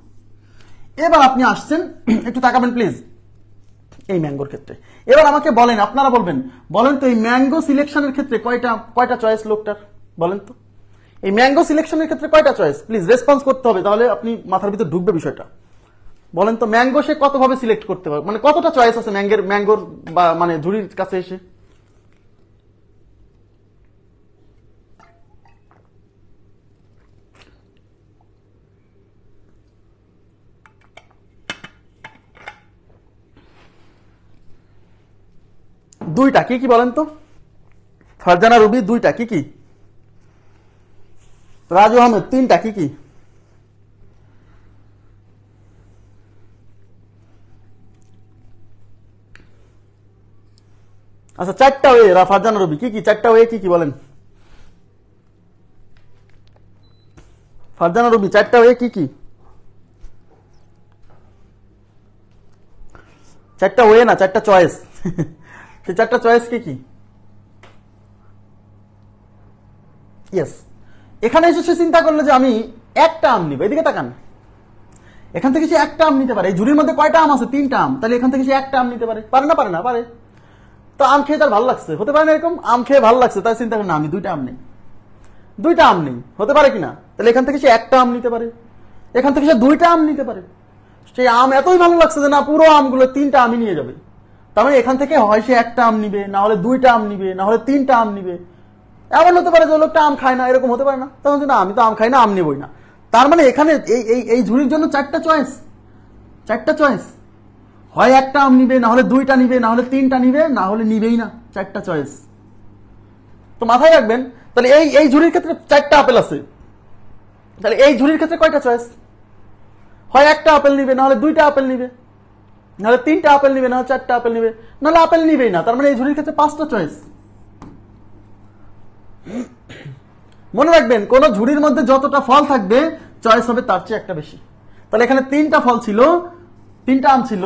Speaker 1: এবার আপনি আসছেন, একটু তাকাবেন প্লিজ এই ম্যাঙ্গোর ক্ষেত্রে। এবার আমাকে বলেন, আপনারা বলেন তো এই ম্যাঙ্গো সিলেকশনের ক্ষেত্রে কয়টা চয়েস লোকটার, বলেন তো এই ম্যাঙ্গো সিলেকশনের ক্ষেত্রে কয়টা চয়েস? প্লিজ রেসপন্স করতে হবে, তাহলে আপনি মাথার ভিতর ঢুকবে বিষয়টা। বলেন তো ম্যাঙ্গো সে কতভাবে সিলেক্ট করতে পারবে, মানে কতটা চয়েস আছে ম্যাঙ্গোর বা মানে ঝুড়ির কাছে এসে? দুইটা, কি কি বলেন তো? ফারজানা রুবি 2টা, কি কি? রাজু আহমেদ 3টা, কি কি? আচ্ছা 4টা ওয়ে, ফারজানা রুবি কি কি? 4টা ওয়ে কি কি বলেন? ফারজানা রুবি 4টা ওয়ে কি কি? 4টা ওয়ে না, 4টা চয়েস। সেই 4টা চয়েস কি কি? ইয়েস, এখানে এসে সে চিন্তা করলো যে আমি একটা আম নিব, এদিকে তাকান, এখান থেকে সে একটা আম নিতে পারে। এই ঝুড়ির মধ্যে কয়টা আম আছে? 3টা আম, তাহলে এখান থেকে সে একটা আম নিতে পারে, পারে না? পারে না? পারে। তো আম খেয়ে তার ভালো লাগছে, হতে পারে না এরকম? আম খেয়ে ভালো লাগছে, তাই চিন্তা করে না আমি 2টা আম নেই, 2টা আম নেই, হতে পারে কিনা? তাহলে এখান থেকে সে একটা আম নিতে পারে, এখান থেকে সে 2টা আম নিতে পারে। সেই আম এতই ভালো লাগছে যে না পুরো আমগুলো 3টা আমই নিয়ে যাবে। তার মানে এখান থেকে হয় সে একটা আম নিবে, না হলে 2টা আম নিবে, না হলে 3টা আম নিবে। এমন হতে পারে যে লোকটা আম খায় না, এরকম হতে পারে না? তখন না আমি তো আম খাই না, আম নেবই না। তার মানে এখানে এই ঝুড়ির জন্য 4টা চয়েস, 4টা চয়েস, হয় একটা আম নিবে, না হলে 2টা নিবে, না হলে 3টা নিবে, না হলে নিবেই না। 4টা চয়েস তো মাথায় রাখবেন। তাহলে এই ঝুড়ির ক্ষেত্রে 4টা আপেল আছে, তাহলে এই ঝুড়ির ক্ষেত্রে কয়টা চয়েস? হয় একটা আপেল নিবে, না হলে 2টা আপেল নিবে, না হলে 3টা আপেল নিবে, না হলে 4টা আপেল নিবে, নাহলে আপেল নিবেই না। তার মানে এই ঝুড়ির ক্ষেত্রে 5টা চয়েস। মনে রাখবেন কোন ঝুড়ির মধ্যে যতটা ফল থাকবে চয়েস হবে তার চেয়ে একটা বেশি। তাহলে এখানে 3টা ফল ছিল, 3টা আম ছিল,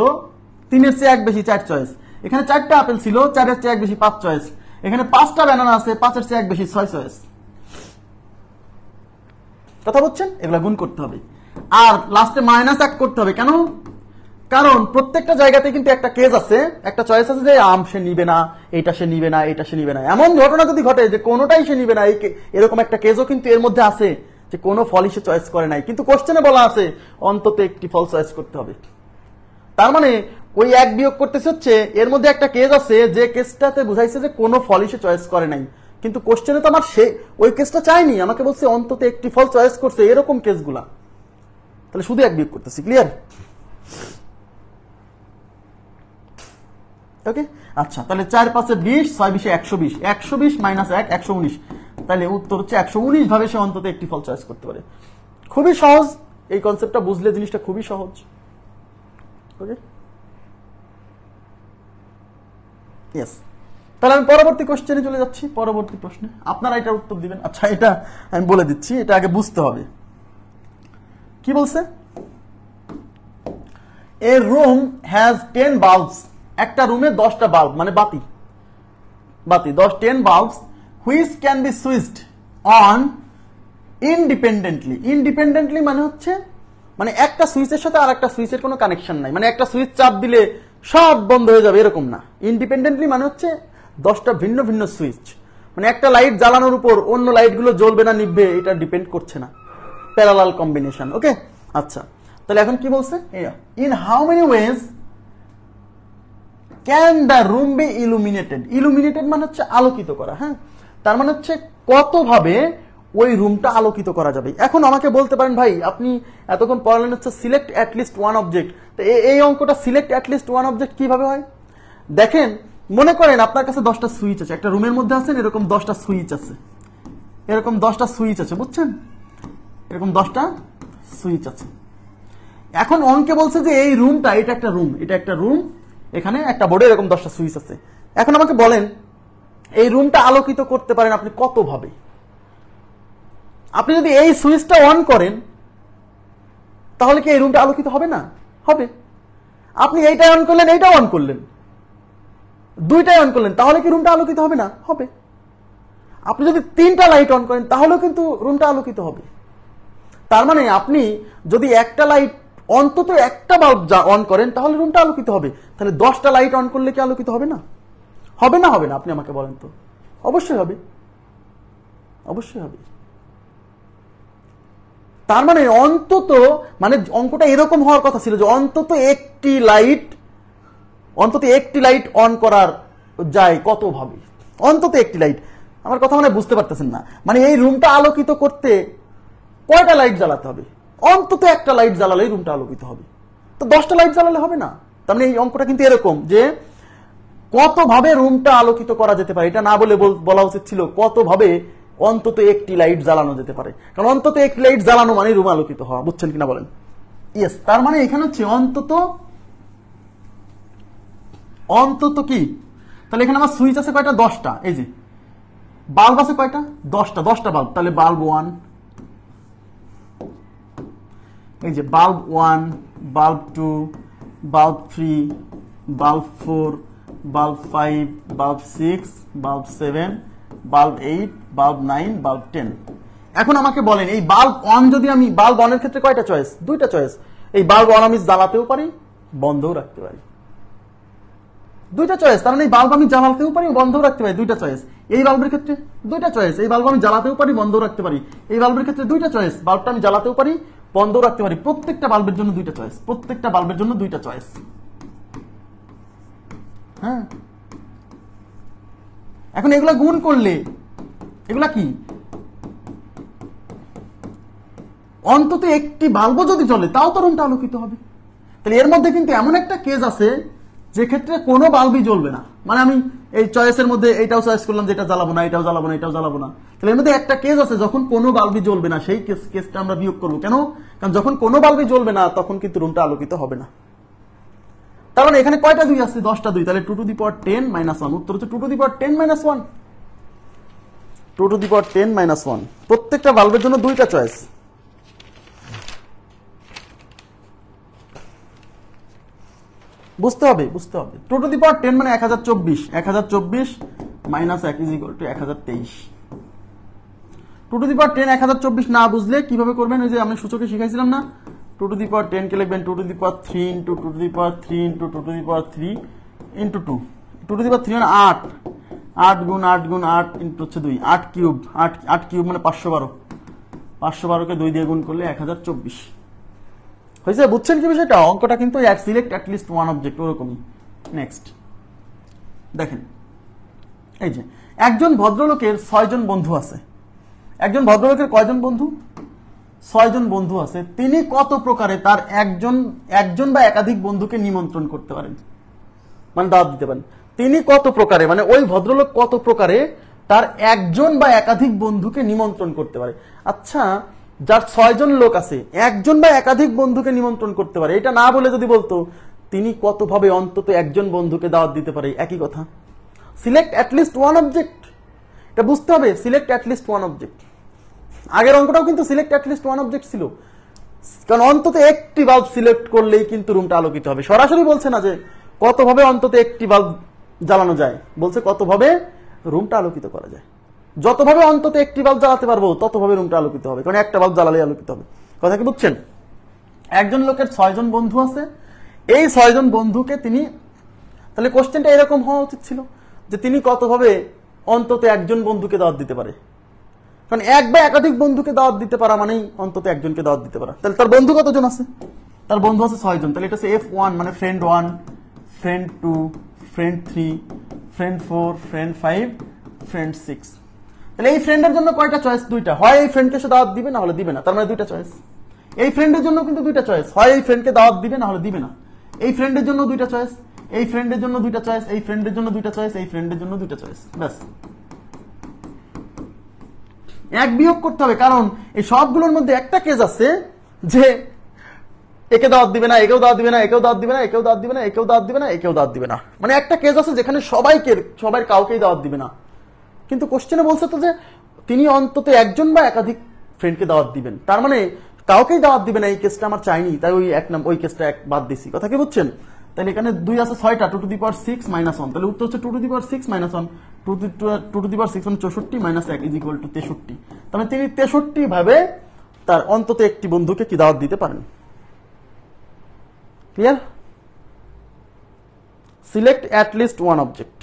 Speaker 1: 3-এর চেয়ে 1 বেশি 4 চয়েস। এখানে 4টা আপেল ছিল, 4-এর চেয়ে 1 বেশি 5 চয়েস। এখানে 5টা ব্যানানা আছে, 5-এর চেয়ে 1 বেশি 6 চয়েস। কথা বুঝছেন? এগুলা গুণ করতে হবে, আর লাস্টে -1 করতে হবে। কেন? কারণ প্রত্যেকটা জায়গাতে কিন্তু একটা কেস আছে, একটা চয়েস আছে যে আম সে নিবে না, এটা সে নিবে না, এটা সে নিবে না। এমন ঘটনা যদি ঘটে যে কোনোটাই সে নিবে না, এরকম একটা কেসও কিন্তু এর মধ্যে আছে, যে কোনো ফলই সে চয়েস করে নাই, কিন্তু কোশ্চেনে বলা আছে অন্তত একটি ফল চয়েস করতে হবে। তার মানে ওই এক বিয়োগ করতেছে হচ্ছে এর মধ্যে একটা কেস আছে যে কেসটাতে বুঝাইছে যে কোনো ফলই সে চয়েস করে নাই, কিন্তু কোশ্চেনে তো আমার সে ওই কেসটা চাইনি, আমাকে বলছে অন্তত একটি ফল চয়েস করছে, এরকম কেসগুলা, তাহলে শুধু এক বিয়োগ করতেছি। ক্লিয়ার? ওকে, আচ্ছা, তাহলে 4 5 20, 6 20 120, 120 মাইনাস 1 119, তাহলে উত্তর হচ্ছে 119 ভাবে সে অন্তত একটি ফল চয়েস করতে পারে। খুবই সহজ, এই কনসেপ্টটা বুঝলে জিনিসটা খুবই সহজ। ওকে, ইয়েস, তাহলে আমি পরবর্তী কোশ্চেনে চলে যাচ্ছি। পরবর্তী প্রশ্নে আপনারা এটার উত্তর দিবেন। আচ্ছা, এটা আমি বলে দিচ্ছি, এটা আগে বুঝতে হবে। কি বলছে? এ রুম হ্যাজ 10 বাল্বস, একটা রুমে 10টা বাল্ব মানে বাতি 10 bulbs which can be switched on ইনডিপেন্ডেন্টলি। ইনডিপেন্ডেন্টলি মানে হচ্ছে মানে একটা সুইচের সাথে আর একটা সুইচের কোনো কানেকশন নাই, মানে একটা সুইচ চাপ দিলে সব বন্ধ হয়ে যাবে এরকম না। ইনডিপেন্ডেন্টলি মানে হচ্ছে 10টা ভিন্ন ভিন্ন সুইচ, মানে একটা লাইট জ্বালানোর উপর অন্য লাইটগুলো জ্বলবে না নিভবে এটা ডিপেন্ড করছে না, প্যারালাল কম্বিনেশন। ওকে, আচ্ছা, তাহলে এখন কি বলছে? In how many ways can the room be illuminated. Illuminated মানে হচ্ছে আলোকিত করা। হ্যাঁ, তার মানে হচ্ছে কতভাবে ওই রুমটা আলোকিত করা যাবে। এখন আমাকে বলতে পারেন ভাই আপনি এতক্ষণ পড়ালেন হচ্ছে সিলেক্ট অ্যাটলিস্ট ওয়ান অবজেক্ট, তো এই অঙ্কটা সিলেক্ট অ্যাটলিস্ট ওয়ান অবজেক্ট কিভাবে হয়? দেখেন, মনে করেন আপনার কাছে 10টা সুইচ আছে, একটা রুমের মধ্যে আছেন, এরকম 10টা সুইচ আছে, এরকম 10টা সুইচ আছে, বুঝছেন? এরকম 10টা সুইচ আছে। এখন অঙ্কে বলছে যে এই রুমটা, এটা একটা রুম, এটা একটা রুম, এখানে একটা বোর্ডে এরকম 10টা সুইচ আছে। এখন আমাকে বলেন এই রুমটা আলোকিত করতে পারেন আপনি কতভাবে? আপনি যদি এই সুইচটা অন করেন তাহলে কি এই রুমটা আলোকিত হবে না? হবে। আপনি এইটা অন করলেন, এইটা অন করলেন, দুইটাই অন করলেন, তাহলে কি রুমটা আলোকিত হবে না? হবে। আপনি যদি 3টা লাইট অন করেন তাহলেও কিন্তু রুমটা আলোকিত হবে। তার মানে আপনি যদি একটা লাইট, অন্তত একটা বাল্ব অন করেন তাহলে রুমটা আলোকিত হবে। তাহলে 10টা লাইট অন করলে কি আলোকিত হবে না? হবে না? হবে না? আপনি আমাকে বলেন তো। অবশ্যই হবে, অবশ্যই হবে। তার মানে অন্তত, মানে অঙ্কটা এরকম হওয়ার কথা ছিল যে অন্তত একটি লাইট অন করার যায় কতভাবে, অন্তত একটি লাইট। আমার কথা মানে বুঝতে পারতেছেন না, মানে এই রুমটা আলোকিত করতে কয়টা লাইট জ্বালাতে হবে? অন্তত একটা লাইট জ্বালালেই রুমটা আলোকিত হবে। তো 10টা লাইট জ্বালালে হবে না। তার মানে এই অঙ্কটা কিন্তু এরকম যে কতভাবে রুমটা আলোকিত করা যেতে পারে, এটা না বলে বলা উচিত ছিল কতভাবে অন্তত একটি লাইট জ্বালানো যেতে পারে, কারণ অন্তত একটি লাইট জ্বালানো মানে রুম আলোকিত হওয়া। বুঝছেন কিনা বলেন? ইয়েস, তার মানে এখানে হচ্ছে অন্তত কি, তাহলে এখানে আমার সুইচ আছে কয়টা? 10টা। এই যে বাল্ব আছে কয়টা? 10টা বাল্ব। তাহলে বাল্ব 1, এই যে bulb 1, bulb 2, bulb 3, bulb 4, bulb 5, bulb 6, bulb 7, bulb 8, bulb 9, bulb 10। এখন আমাকে বলেন এই বাল্ব 1 যদি আমি, বাল্ব 1 এর ক্ষেত্রে কয়টা চয়েস? 2টা চয়েস। এই বাল্ব 1 আমি জ্বালাতেও পারি, বন্ধও রাখতে পারি, 2টা চয়েস। তার মানে এই বাল্ব আমি জ্বালাতেও পারি, বন্ধও রাখতে পারি, 2টা চয়েস। এই বাল্বের ক্ষেত্রে 2টা চয়েস, এই বাল্ব আমি জ্বালাতেও পারি, বন্ধও রাখতে পারি। এই বাল্বের ক্ষেত্রে 2টা চয়েস, বাল্বটা আমি জ্বালাতেও পারি, বন্ধও রাখতে পারি। প্রত্যেকটা বাল্বের জন্য 2টা চয়েস, প্রত্যেকটা বাল্বের জন্য 2টা চয়েস। হ্যাঁ, এখন এগুলা গুণ করলে এগুলা কি, অন্তত একটি বাল্বও যদি জ্বলে তাও তো রুমটা আলোকিত হবে। তাহলে এর মধ্যে কিন্তু এমন একটা কেস আছে যে ক্ষেত্রে কোনো বাল্বই জ্বলবে না, মানে আমি এই চয়েসের মধ্যে এইটাও চয়েস করলাম যেটা জ্বালাবো না, এটাও জ্বালাবো না, এটাও জ্বালাবো না। তাহলে এর মধ্যে একটা কেস আছে যখন কোনো বাল্বই জ্বলবে না, সেই কেসটা আমরা বিয়োগ করবো। কেন? কারণ যখন কোনো বাল্বই জ্বলবে না তখন কিন্তু রুমটা আলোকিত হবে না। তার মানে এখানে কয়টা 2 আছে? 10টা 2। তাহলে 2 টু দি পাওয়ার 10 মাইনাস 1, উত্তর হচ্ছে 2 to the power 10 minus 1, 2 to the power 10 minus 1। প্রত্যেকটা বাল্বের জন্য 2টা চয়েস। বুঝতে হবে, বুঝতে হবে। 2 টু দি পাওয়ার 10 মানে 1024, 1024 minus 1 is equal to 1023। 2 to the power 10 1024 না বুঝলে কিভাবে করবেন? ওই যে আমি সূচকে শিখাইছিলাম না, 2 টু দি পাওয়ার 10 কে লিখবেন 2 to the power 3 into 2 to the power 3 into 2 to the power 3 into 2। 2 to the power 3 মানে 8, 8 গুণ 8 গুণ 8 ইন্টু হচ্ছে 2, 8 কিউব, 8 কিউব মানে 512, 512কে 2 দিয়ে গুণ করলে 1024 হয়েছে। বুঝছেন কি বিষয়টা? অঙ্কটা কিন্তু সিলেক্ট অ্যাটলিস্ট ওয়ান অবজেক্ট ওরকমই। নেক্সট দেখেন, এই যে একজন ভদ্রলোকের 6 জন বন্ধু আছে। একজন ভদ্রলোকের কয়জন বন্ধু? 6 জন বন্ধু আছে। তিনি কত প্রকারে তার একজন বা একাধিক বন্ধুকে নিমন্ত্রণ করতে পারেন, মানে দাওয়াত দিতে পারেন। তিনি কত প্রকারে, মানে ওই ভদ্রলোক কত প্রকারে তার একজন বা একাধিক বন্ধুকে নিমন্ত্রণ করতে পারে। আচ্ছা, যার 6 জন লোক আছে, একজন বা একাধিক বন্ধুকে নিমন্ত্রণ করতে পারে, এটা না বলে যদি বলতো তিনি কতভাবে অন্তত একজন বন্ধুকে দাওয়াত দিতে পারে, একই কথা। সিলেক্ট অ্যাটলিস্ট ওয়ান অবজেক্ট, এটা বুঝতে হবে। সিলেক্ট অ্যাটলিস্ট ওয়ান অবজেক্ট, আগের অঙ্কটাও কিন্তু সিলেক্ট অ্যাটলিস্ট ওয়ান অবজেক্ট ছিল, কারণ অন্তত একটি বাল্ব সিলেক্ট করলেই কিন্তু রুমটা আলোকিত হবে। সরাসরি বলছে না যে কতভাবে অন্তত একটি বাল্ব জ্বালানো যায়, বলছে কতভাবে রুমটা আলোকিত করা যায়। যতভাবে অন্তত একটি বাল্ব জ্বালাতে পারবো ততভাবে রুমটা আলোকিত হবে, কারণ একটা বাল্ব জ্বালালে আলোকিত হবে। কথা কি বুঝছেন? একজন লোকের 6 জন বন্ধু আছে, এই 6 জন বন্ধুকে তিনি, তাহলে কোশ্চেনটা এরকম হওয়া উচিত ছিল যে তিনি কতভাবে অন্তত একজন বন্ধুকে দাওয়াত দিতে পারে, কারণ এক বা একাধিক বন্ধুকে দাওয়াত দিতে পারা মানেই অন্তত একজনকে দাওয়াত দিতে পারা। তাহলে তার বন্ধু কতজন আছে? তার বন্ধু আছে 6 জন। তাহলে এটা হচ্ছে F1, মানে friend 1, friend 2, friend 3, friend 4, friend 5, friend 6। তাহলে এই ফ্রেন্ডের জন্য কয়টা চয়েস? 2টা। হয় এই ফ্রেন্ডকে সে দাওয়াত দিবে, না হলে দিবে না, তার মানে 2টা চয়েস। এই ফ্রেন্ডের জন্য কিন্তু 2টা চয়েস, হয় এই ফ্রেন্ডকে দাওয়াত দিবে, না হলে দিবে না। এই ফ্রেন্ডের জন্য 2টা চয়েস, এই ফ্রেন্ডের জন্য 2টা চয়েস, এই ফ্রেন্ডের জন্য 2টা চয়েস, এই ফ্রেন্ডের জন্য 2টা চয়েস, ব্যাস। এক বিয়োগ করতে হবে, কারণ এই সবগুলোর মধ্যে একটা কেস আছে যে একে দাওয়াত দিবে না, একেও দাওয়াত দিবে না, একেও দাওয়াত দিবে না, একেও দাওয়াত দিবে না, একেও দাওয়াত দিবে না, একেও দাওয়াত দিবে না, মানে একটা কেস আছে যেখানে সবাই কাউকেই দাওয়াত দিবে না। কিন্তু কোশ্চেনে বলছে তো যে তিনি অন্তত একজন বা একাধিক ফ্রেন্ডকে দাওয়াত দিবেন, তার মানে কাউকেই দাওয়াত দিবে না। এই কেসটা আমার চাইনি, তাই ওই কেসটা বাদ দিছি। কথা কি বুঝছেন? তাহলে এখানে 2 আছে 6টা, 2 টু দি পাওয়ার 6 মাইনাস 1, তাহলে উত্তর হচ্ছে 2 to the power 6 minus 1, 2 to the power 6 মানে 64 মাইনাস 1 ইজ ইকুয়াল টু 63। তাহলে তিনি 63 ভাবে তার অন্তত একটি বন্ধুকে কি দাওয়াত দিতে পারেন। Clear? Select at least one object.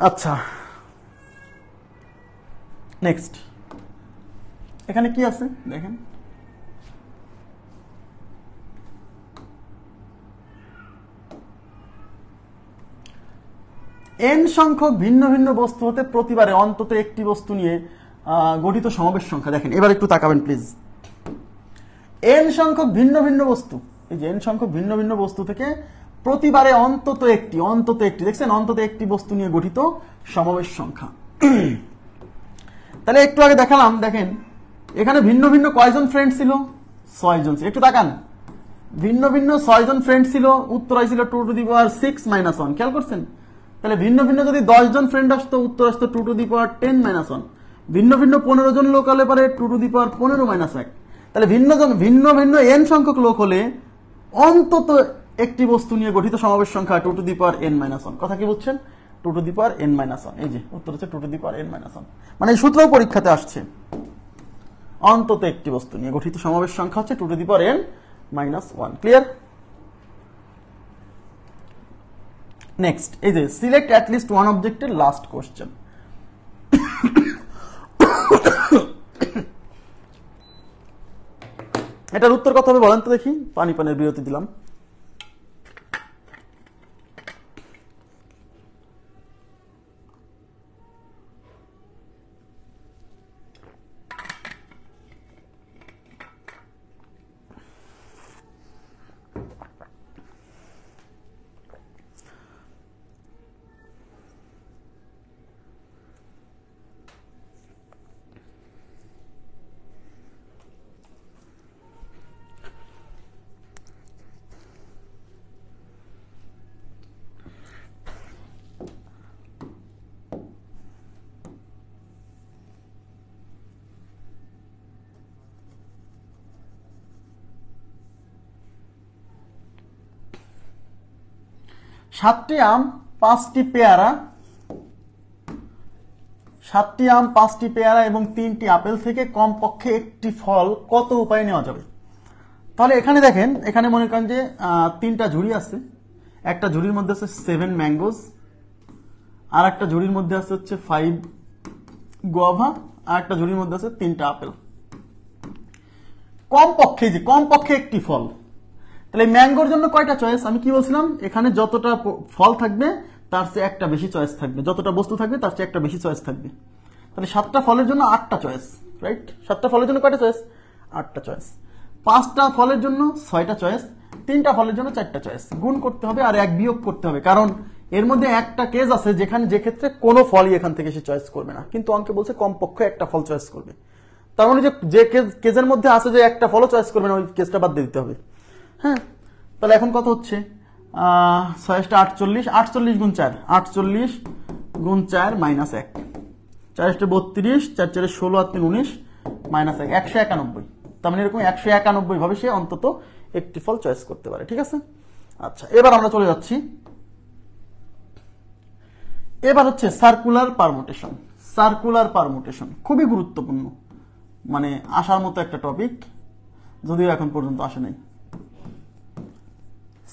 Speaker 1: আচ্ছা, নেক্সট এখানে কি আছে দেখেন, n সংখ্যক ভিন্ন ভিন্ন বস্তু হতে প্রতিবারে অন্তত একটি বস্তু নিয়ে গঠিত সমাবেশ সংখ্যা। দেখেন এবার একটু তাকাবেন প্লিজ। n সংখ্যক ভিন্ন ভিন্ন বস্তু, এই যে n সংখ্যক ভিন্ন ভিন্ন বস্তু থেকে প্রতিবারে অন্তত একটি দেখছেন, অন্তত একটি বস্তু নিয়ে গঠিত সমাবেশ সংখ্যা। তাহলে একটু আগে দেখালাম, দেখেন এখানে ভিন্ন ভিন্ন কয়জন ফ্রেন্ড ছিল? 6 জন। একটু তাকান, ভিন্ন ভিন্ন 6 জন ফ্রেন্ড ছিল, উত্তর হয়েছিল 2 টু দি পাওয়ার 6 মাইনাস 1। খেয়াল করছেন? তাহলে ভিন্ন ভিন্ন যদি 10 জন ফ্রেন্ড আসতো, উত্তর আসতো 2 টু দি পাওয়ার 10 মাইনাস 1। ভিন্ন ভিন্ন 15 জন লোক হলে পারে 2 টু দি পাওয়ার 15 মাইনাস 1। তাহলে ভিন্ন ভিন্ন n সংখ্যক লোক হলে অন্তত একটি বস্তু নিয়ে গঠিত সমাবেশ সংখ্যা 2 to the power n minus 1। কথা কি বুঝছেন? 2 to the power n minus 1, এই যে উত্তর হচ্ছে 2 to the power n minus 1। মানে এই সূত্রও পরীক্ষাতে আসছে, অন্তত একটি বস্তু নিয়ে গঠিত সমাবেশ সংখ্যা হচ্ছে 2 to the power n minus 1। Clear? Next, এই যে সিলেক্ট অ্যাট লিস্ট ওয়ান অবজেক্টের লাস্ট কোশ্চেন। এটার উত্তর কত হবে বলেন তো দেখি? পানির বিরতি দিলাম। সাতটি আম, 5টি পেয়ারা, 7টি আম, 5টি পেয়ারা এবং 3টি আপেল থেকে কমপক্ষে একটি ফল কত উপায়ে নেওয়া যাবে? তাহলে এখানে দেখেন, এখানে মনে করেন যে 3টা ঝুড়ি আছে, একটা ঝুড়ির মধ্যে আছে 7 ম্যাঙ্গোজ, আর একটা ঝুড়ির মধ্যে আছে হচ্ছে 5 গুয়াভা, আর একটা ঝুড়ির মধ্যে আছে 3টা আপেল। কমপক্ষে একটি ফল। তাহলে ম্যাঙ্গোর জন্য কয়টা চয়েস? আমি কি বলছিলাম, এখানে যতটা ফল থাকবে তার চেয়ে একটা বেশি চয়েস থাকবে, যতটা বস্তু থাকবে তার চেয়ে একটা বেশি চয়েস থাকবে। তাহলে 7টা ফলের জন্য 8টা চয়েস, রাইট? 7টা ফলের জন্য কয়টা চয়েস? 8টা চয়েস। 5টা ফলের জন্য 6টা চয়েস, 3টা ফলের জন্য 4টা চয়েস। গুণ করতে হবে আর 1 বিয়োগ করতে হবে, কারণ এর মধ্যে একটা কেস আছে যেখানে যে ক্ষেত্রে কোনো ফলই এখান থেকে সে চয়েস করবে না, কিন্তু অঙ্কে বলছে কমপক্ষে একটা ফল চয়েস করবে। তার মানে যে কেসের মধ্যে আছে যে একটা ফলও চয়েস করবে না, ওই কেসটা বাদ দিয়ে দিতে হবে। হ্যাঁ, তাহলে এখন কত হচ্ছে? 6 48, 48 গুণ 4, 48 গুণ 4 মাইনাস 1, 4 32, 4 4 16 আর 3 19 মাইনাস 1, 191। তার মানে এরকম 191 ভাবে সে অন্তত একটি ফল চয়েস করতে পারে। ঠিক আছে, আচ্ছা এবার আমরা চলে যাচ্ছি, এবার হচ্ছে সার্কুলার পারমুটেশন। সার্কুলার পারমুটেশন খুবই গুরুত্বপূর্ণ, মানে আসার মতো একটা টপিক, যদিও এখন পর্যন্ত আসে নাই।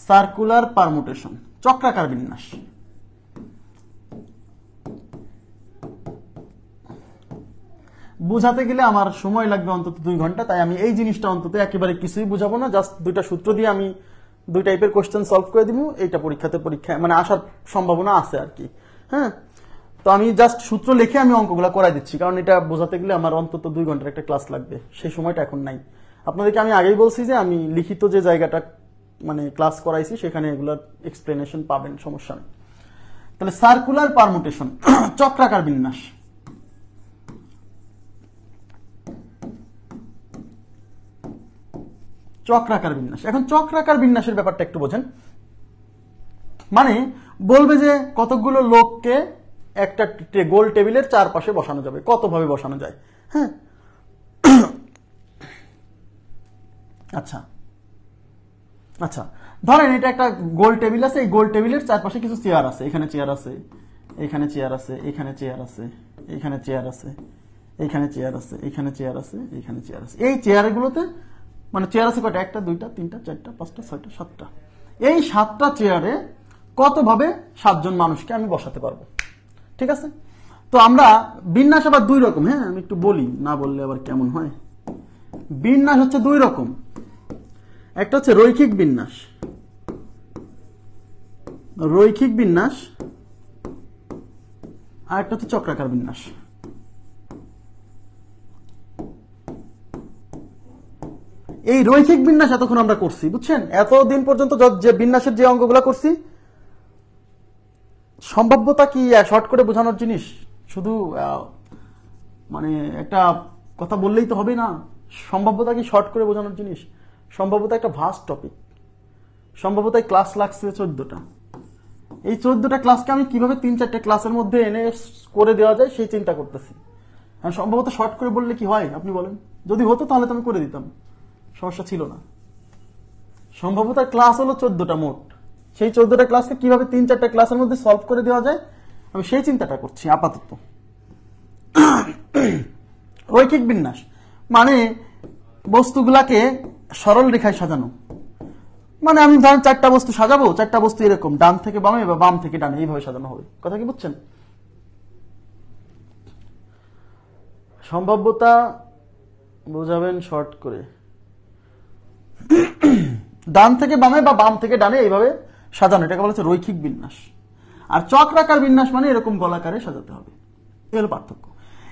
Speaker 1: সার্কুলার পারমুটেশন, চক্রাকার বিন্যাস। বুঝাতে গেলে আমার সময় লাগবে অন্তত 2 ঘন্টা, তাই আমি এই জিনিসটা অন্তত একেবারে কিছুই বুঝাবো না, জাস্ট 2টা সূত্র দিয়ে আমি 2 টাইপের কোশ্চেন সলভ করে দিব। এইটা পরীক্ষায় মানে আসার সম্ভাবনা আছে আর কি। হ্যাঁ, তো আমি জাস্ট সূত্র লিখে আমি অঙ্কগুলো করাই দিচ্ছি, কারণ এটা বোঝাতে গেলে আমার অন্তত 2 ঘন্টার একটা ক্লাস লাগবে, সেই সময়টা এখন নাই। আপনাদেরকে আমি আগেই বলছি যে আমি লিখিত যে জায়গাটা মানে ক্লাস করাইছি সেখানে এগুলোর এক্সপ্লেনেশন পাবেন, সমস্যা নেই। তাহলে সার্কুলার পারমুটেশন, চক্রাকার বিন্যাস। চক্রাকার বিন্যাস, এখন চক্রাকার বিন্যাসের ব্যাপারটা একটু বোঝেন। মানে বলবে যে কতগুলো লোককে একটা গোল টেবিলের চারপাশে বসানো যাবে, কতভাবে বসানো যায়। হ্যাঁ, আচ্ছা আচ্ছা, ধরেন এটা একটা গোল টেবিল আছে, এই গোল টেবিলের চারপাশে কিছু চেয়ার আছে, এখানে চেয়ার আছে, এখানে চেয়ার আছে, এখানে চেয়ার আছে, এখানে চেয়ার আছে, এখানে চেয়ার আছে, এখানে চেয়ার আছে, এখানে চেয়ার আছে। এই চেয়ারগুলোতে মানে চেয়ার আছে কয়টা? 1টা 2টা 3টা 4টা 5টা 6টা 7টা। এই 7টা চেয়ারে কতভাবে 7 জন মানুষকে আমি বসাতে পারবো। ঠিক আছে, তো আমরা বিন্যাস আবার 2 রকম। হ্যাঁ, আমি একটু বলি, না বললে আবার কেমন হয়। বিন্যাস হচ্ছে 2 রকম, একটা হচ্ছে রৈখিক বিন্যাস, রৈখিক বিন্যাস, আর একটা হচ্ছে চক্রাকার বিন্যাস। এই রৈখিক বিন্যাস এতক্ষণ আমরা করছি, বুঝছেন? এতদিন পর্যন্ত যে বিন্যাসের যে অঙ্কগুলো করছি, সম্ভাব্যতা কি শর্ট করে বোঝানোর জিনিস? শুধু মানে একটা কথা বললেই তো হবে না। সম্ভাব্যতা কি শর্ট করে বোঝানোর জিনিস? সম্ভাব্যতা একটা ভাস্ট টপিক। সম্ভাব্যতায় ক্লাস লাগছে 14টা। এই 14টা ক্লাসকে আমি কিভাবে 3-4টা ক্লাসের মধ্যে এনে করে দেওয়া যায় সেই চিন্তা করতেছি। সম্ভবত শর্ট করে বললে কি হয় আপনি বলেন? যদি হতো তাহলে তো আমি করে দিতাম, সমস্যা ছিল না। সম্ভবত ক্লাস হলো 14টা মোট, সেই 14টা ক্লাসকে কিভাবে 3-4টা ক্লাসের মধ্যে সলভ করে দেওয়া যায় আমি সেই চিন্তাটা করছি আপাতত। রৈখিক বিন্যাস মানে বস্তুগুলাকে সরল রেখায় সাজানো। মানে আমি ধরেন 4টা বস্তু সাজাবো, 4টা বস্তু এরকম ডান থেকে বামে বা বাম থেকে ডানে এইভাবে সাজানো হবে। কথা কি বুঝছেন? সম্ভাব্যতা বোঝাবেন শর্ট করে, ডান থেকে বামে বা বাম থেকে ডানে এইভাবে সাজানো, এটাকে বলা হচ্ছে রৈখিক বিন্যাস। আর চক্রাকার বিন্যাস মানে এরকম গোলাকারে সাজাতে হবে, এ হলো পার্থক্য।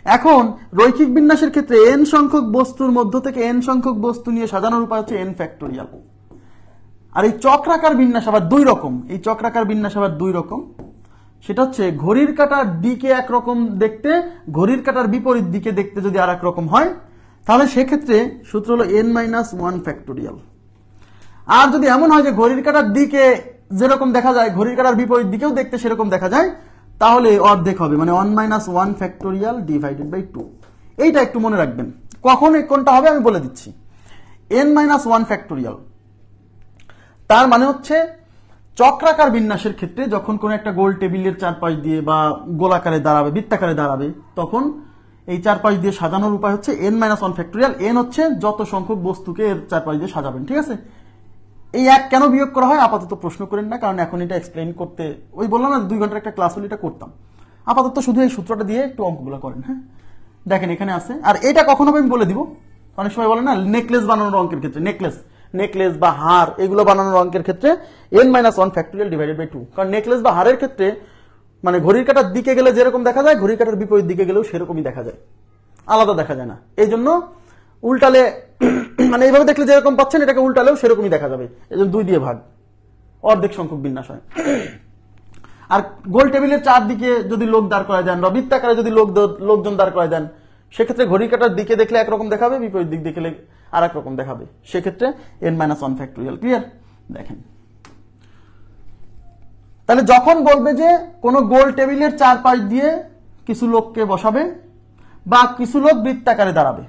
Speaker 1: এখন রৈখিক বিন্যাসের ক্ষেত্রে n সংখ্যক বস্তুর মধ্য থেকে n সংখ্যক বস্তু নিয়ে সাজানোর উপায় হচ্ছে n ফ্যাক্টোরিয়াল। আর এই চক্রাকার বিন্যাস আবার 2 রকম। এই চক্রাকার বিন্যাস আবার 2 রকম। সেটা হচ্ছে ঘড়ির কাঁটার দিকে একরকম দেখতে, ঘড়ির কাঁটার বিপরীত দিকে দেখতে যদি আর এক রকম হয়, তাহলে সেক্ষেত্রে সূত্র হলো n-1 ফ্যাক্টোরিয়াল। আর যদি এমন হয় যে ঘড়ির কাঁটার দিকে যেরকম দেখা যায় ঘড়ির কাঁটার বিপরীত দিকেও দেখতে সেরকম দেখা যায়, তাহলে অর্ধেক হবে, মানে 1-1 ফ্যাক্টোরিয়াল ডিভাইডেড বাই 2। এইটা একটু মনে রাখবেন। কখন কোনটা হবে আমি বলে দিচ্ছি। n-1 ফ্যাক্টোরিয়াল তার মানে হচ্ছে চক্রাকার বিন্যাসের ক্ষেত্রে যখন কোন একটা গোল টেবিলের চারপাশ দিয়ে বা গোলাকারে দাঁড়াবে, বৃত্তাকারে দাঁড়াবে, তখন এই চারপাশ দিয়ে সাজানোর উপায় হচ্ছে n-1 ফ্যাক্টোরিয়াল। n হচ্ছে যত সংখ্যক বস্তুকে এর চারপাশ দিয়ে সাজাবেন। ঠিক আছে, এই 1 কেন বিয়োগ করা হয় আপাতত প্রশ্ন করেন না, কারণ এখন এটা এক্সপ্লেইন করতে, ওই বললাম না 2 ঘন্টার একটা ক্লাস হলে এটা করতাম। আপাতত শুধু এই সূত্রটা দিয়ে একটু অঙ্কগুলো করেন। হ্যাঁ, দেখেন এখানে আছে, আর এটা কখনো আমি বলে দিব, অনেক সময় বলে না নেকলেস বানানোর অঙ্কের ক্ষেত্রে, নেকলেস বা হার এগুলো বানানোর অঙ্কের ক্ষেত্রে n-1 ফ্যাক্টোরিয়াল ডিভাইডেড বাই 2, কারণ নেকলেস বা হারের ক্ষেত্রে মানে ঘড়ির কাঁটার দিকে গেলে যেরকম দেখা যায়, ঘড়ির কাঁটার বিপরীত দিকে গেলেও সেরকমই দেখা যায়, আলাদা দেখা যায় না। এই জন্য উল্টালে মানে এইভাবে দেখলে যেরকম পাচ্ছেন এটাকে উল্টালেও সেরকমই দেখা যাবে, এই জন্য 2 দিয়ে ভাগ, অর্ধেক সংখ্যক বিন্যাস হয়। আর গোল টেবিলের চারদিকে যদি লোক দাঁড় করা দেন বা বৃত্তাকারে যদি লোকজন দাঁড় করা দেন, সেক্ষেত্রে ঘড়ির কাঁটার দিকে দেখলে একরকম দেখাবে, বিপরীত দিক দেখলে আর এক রকম দেখাবে, সেক্ষেত্রে n-1 ফ্যাক্টোরিয়াল। ক্লিয়ার? দেখেন তাহলে যখন বলবে যে কোন গোল টেবিলের চারপাশ দিয়ে কিছু লোককে বসাবে বা কিছু লোক বৃত্তাকারে দাঁড়াবে,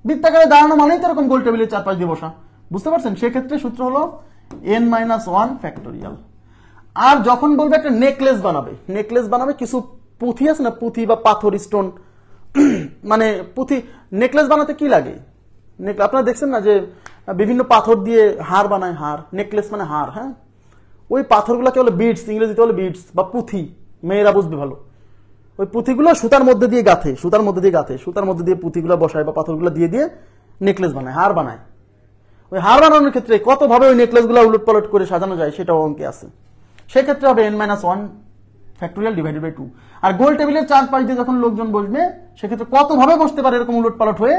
Speaker 1: বৃত্তাকারে দাঁড়ানো মানেই তো এরকম গোল টেবিলের চারপাশ দিয়ে বসা, বুঝতে পারছেন? সেক্ষেত্রে সূত্র হলো n-1 ফ্যাক্টোরিয়াল। আর যখন বলবে একটা নেকলেস বানাবে, কিছু পুঁথি আছে না, পুঁথি বা পাথর, স্টোন, মানে পুঁথি, নেকলেস বানাতে কি লাগে? আপনারা দেখছেন না যে বিভিন্ন পাথর দিয়ে হার বানায়, হার, নেকলেস মানে হার। হ্যাঁ, ওই পাথরগুলোকে বলে বিডস, ইংরেজিতে বলে বিডস বা পুঁথি, মেয়েরা বুঝবে ভালো। ওই পুঁথিগুলো সুতার মধ্যে দিয়ে গাঁথে, সুতার মধ্যে দিয়ে পুঁথিগুলো বসায় বা পাথরগুলো দিয়ে দিয়ে নেকলেস বানায়, হার বানায়। ওই হার বানানোর ক্ষেত্রে কতভাবে ওই নেকলেসগুলো উলট পালট করে সাজানো যায় সেটাও অঙ্কে আছে। সেক্ষেত্রে হবে n-1 ফ্যাক্টোরিয়াল ডিভাইডেড বাই 2। আর গোল টেবিলের চারপাশ দিয়ে যখন লোকজন বসবে, সেক্ষেত্রে কতভাবে বসতে পারে এরকম উলট পালট হয়ে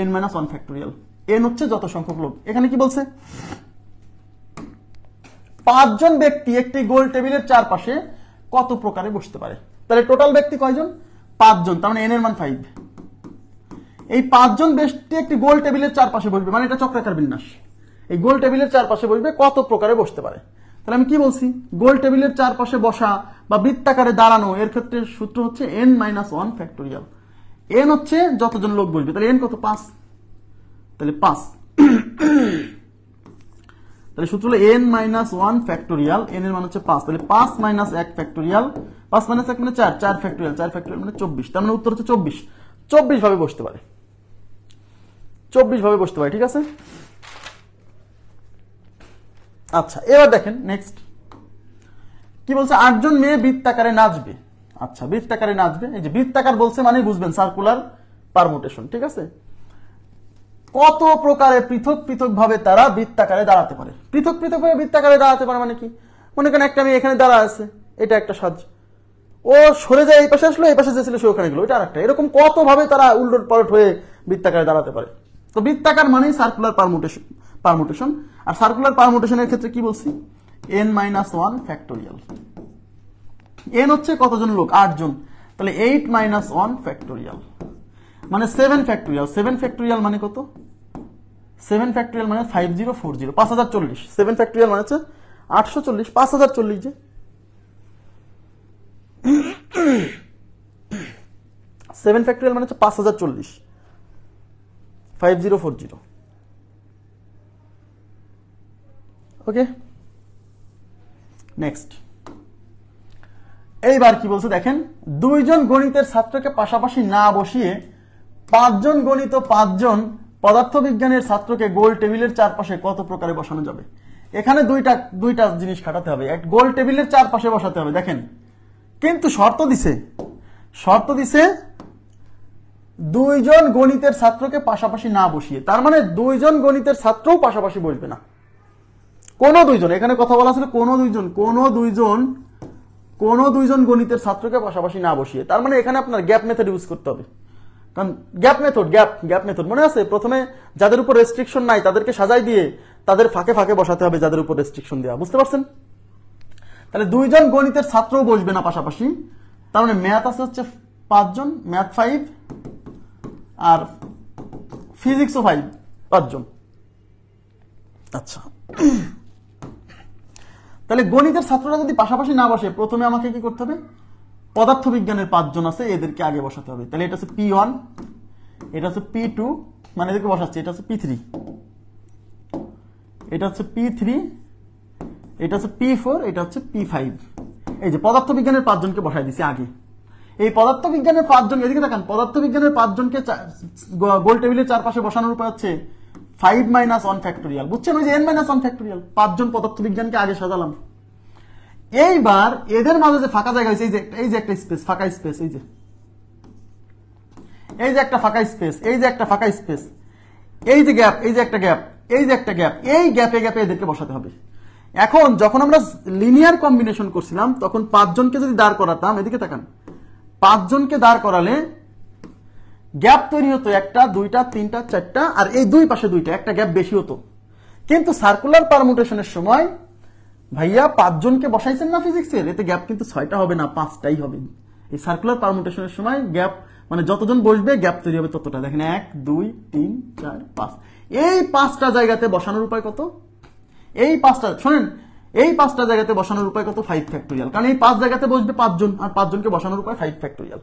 Speaker 1: n-1 ফ্যাক্টোরিয়াল। n হচ্ছে যত সংখ্যক লোক। এখানে কি বলছে? 5 জন ব্যক্তি একটি গোল টেবিলের চারপাশে কত প্রকারে বসতে পারে। তাহলে টোটাল ব্যক্তি কয়জন? 5 জন, তার মানে n এর মান 5। এই 5 জন ব্যক্তি একটি গোল টেবিলের চারপাশে বসবে, মানে এটা চক্রাকার বিন্যাস। এই গোল টেবিলের চারপাশে বসবে, কত প্রকারে বসতে পারে। তাহলে আমি কি বলছি? গোল টেবিলের চারপাশে বসা বা বৃত্তাকারে দাঁড়ানো, এর ক্ষেত্রে সূত্র হচ্ছে n-1 ফ্যাক্টোরিয়াল। n হচ্ছে যতজন লোক বসবে, তাহলে n কত? 5। তাহলে 5, তাহলে সূত্র হলো n-1 ফ্যাক্টোরিয়াল, n এর মান হচ্ছে 5, তাহলে 5 - 1 ফ্যাক্টোরিয়াল, 5 - 1 মানে 4, 4 ফ্যাক্টোরিয়াল, 4 ফ্যাক্টোরিয়াল মানে 24। তার মানে উত্তর হচ্ছে 24 ভাবে বসতে পারে, 24 ভাবে বসতে পারে। ঠিক আছে, আচ্ছা এবার দেখেন নেক্সট কি বলছে। 8 জন মেয়ে বৃত্তাকারে নাচবে। আচ্ছা, বৃত্তাকারে নাচবে, এই যে বৃত্তাকার বলছে মানে বুঝবেন সার্কুলার পারমুটেশন। ঠিক আছে, কত প্রকারে পৃথক পৃথক ভাবে তারা বৃত্তাকারে দাঁড়াতে পারে। পৃথক পৃথক ভাবে বৃত্তাকারে দাঁড়াতে পারে মানে কি? মনে করেন একটা মেয়ে এখানে দাঁড়া আছে, এটা একটা সাজ, ও সরে যায় এই পাশে আসলো, এই পাশে যে ছিল সে ওখানে গেল, এটা আরেকটা। এরকম কত ভাবে তারা উল্ট পালট হয়ে বৃত্তাকারে দাঁড়াতে পারে। তো বৃত্তাকার মানেই সার্কুলার পারমুটেশন। আর সার্কুলার পারমুটেশনের ক্ষেত্রে কি বলছি? n-1 factorial. n হচ্ছে কতজন লোক? 8 জন, তাহলে 8-1 ফ্যাক্টোরিয়াল মানে 7 ফ্যাক্টোরিয়াল। 7 ফ্যাক্টোরিয়াল মানে কত? 7 ফ্যাক্টোরিয়াল মানে 5040, 5040। 7 ফ্যাক্টোরিয়াল মানে হচ্ছে 840, 5040 যে। 7 ফ্যাক্টোরিয়াল মানে হচ্ছে 5040, 5040। ওকে, নেক্সট এইবার কি বলছে দেখেন। 2 জন গণিতের ছাত্রকে পাশাপাশি না বসিয়ে 5 জন গণিত 5 জন পদার্থবিজ্ঞানের ছাত্রকে গোল টেবিলের চারপাশে কত প্রকারে বসানো যাবে। এখানে দুইটা জিনিস খাটাতে হবে। এক, গোল টেবিলের চারপাশে বসাতে হবে, দেখেন, কিন্তু শর্ত দিছে 2 জন গণিতের ছাত্রকে পাশাপাশি না বসিয়ে। তার মানে 2 জন গণিতের ছাত্রও পাশাপাশি বসবে না। কোন 2 জন, এখানে কথা বলা ছিল কোন 2 জন গণিতের ছাত্রকে পাশাপাশি না বসিয়ে। তার মানে এখানে আপনার গ্যাপ মেথড ইউজ করতে হবে। কারণ গ্যাপ মেথড মনে আছে, প্রথমে যাদের উপর রেস্ট্রিকশন নাই তাদেরকে সাজাই দিয়ে তাদের ফাঁকে ফাঁকে বসাতে হবে যাদের উপর রেস্ট্রিকশন দেওয়া, বুঝতে পারছেন? তাহলে 2 জন গণিতের ছাত্রও বসবে না পাশাপাশি। তার মানে ম্যাথ আছে হচ্ছে 5 জন, ম্যাথ 5, আর ফিজিক্সও 5 জন। আচ্ছা, তাহলে গণিতের ছাত্ররা যদি পাশাপাশি না বসে, প্রথমে আমাকে কি করতে হবে? পদার্থবিজ্ঞানের 5 জন আছে, এদেরকে আগে বসাতে হবে। তাহলে এটা হচ্ছে P1, এটা হচ্ছে P2, মানে এদেরকে বসাচ্ছি, এটা হচ্ছে P3, এটা হচ্ছে P3, এটা হচ্ছে P4, এটা হচ্ছে P5। এই যে পদার্থবিজ্ঞানের 5 জনকে বসাই দিছি আগে। এই পদার্থবিজ্ঞানের 5 জন, এদিকে তাকান, পদার্থবিজ্ঞানের 5 জনকে গোল টেবিলের চারপাশে বসানোর উপায় হচ্ছে 5-1 ফ্যাক্টোরিয়াল। বুঝছেন? ওই যে n-1 ফ্যাক্টোরিয়াল। 5 জন পদার্থবিজ্ঞানকে আগে সাজালাম। এইবার এদের মাঝে যে ফাঁকা জায়গা হয়েছে, এই যে একটা স্পেস, ফাঁকা স্পেস, এই যে একটা ফাঁকা স্পেস, এই যে একটা ফাঁকা স্পেস, এই যে গ্যাপ, এই যে একটা গ্যাপ, এই যে একটা গ্যাপ, এই গ্যাপে গ্যাপে এদেরকে বসাতে হবে। এখন যখন আমরা লিনিয়ার কম্বিনেশন করছিলাম তখন 5 জনকে যদি দাঁড় করাতাম, এদিকে তাকান, 5 জনকে দাঁড় করালে গ্যাপ তৈরি হতো 1টা 2টা 3টা 4টা, আর এই দুই পাশে 2টা, একটা গ্যাপ বেশি হতো। কিন্তু সার্কুলার পারমুটেশনের সময় ভাইয়া 5 জনকে বসাইছেন না ফিজিক্সের, এতে গ্যাপ কিন্তু 6টা হবে না, 5টাই হবে। এই সার্কুলার পারমুটেশনের সময় গ্যাপ মানে যতজন বসবে গ্যাপ তৈরি হবে ততটা। দেখেন 1 2 3 4 5, এই 5টা জায়গাতে বসানোর উপায় কত? এই 5টা শুনেন, এই 5টা জায়গাতে বসানোর উপায় কত? 5 ফ্যাক্টোরিয়াল। কারণ এই 5 জায়গাতে বসবে 5 জন, আর 5 জনকে বসানোর উপায় 5 ফ্যাক্টোরিয়াল।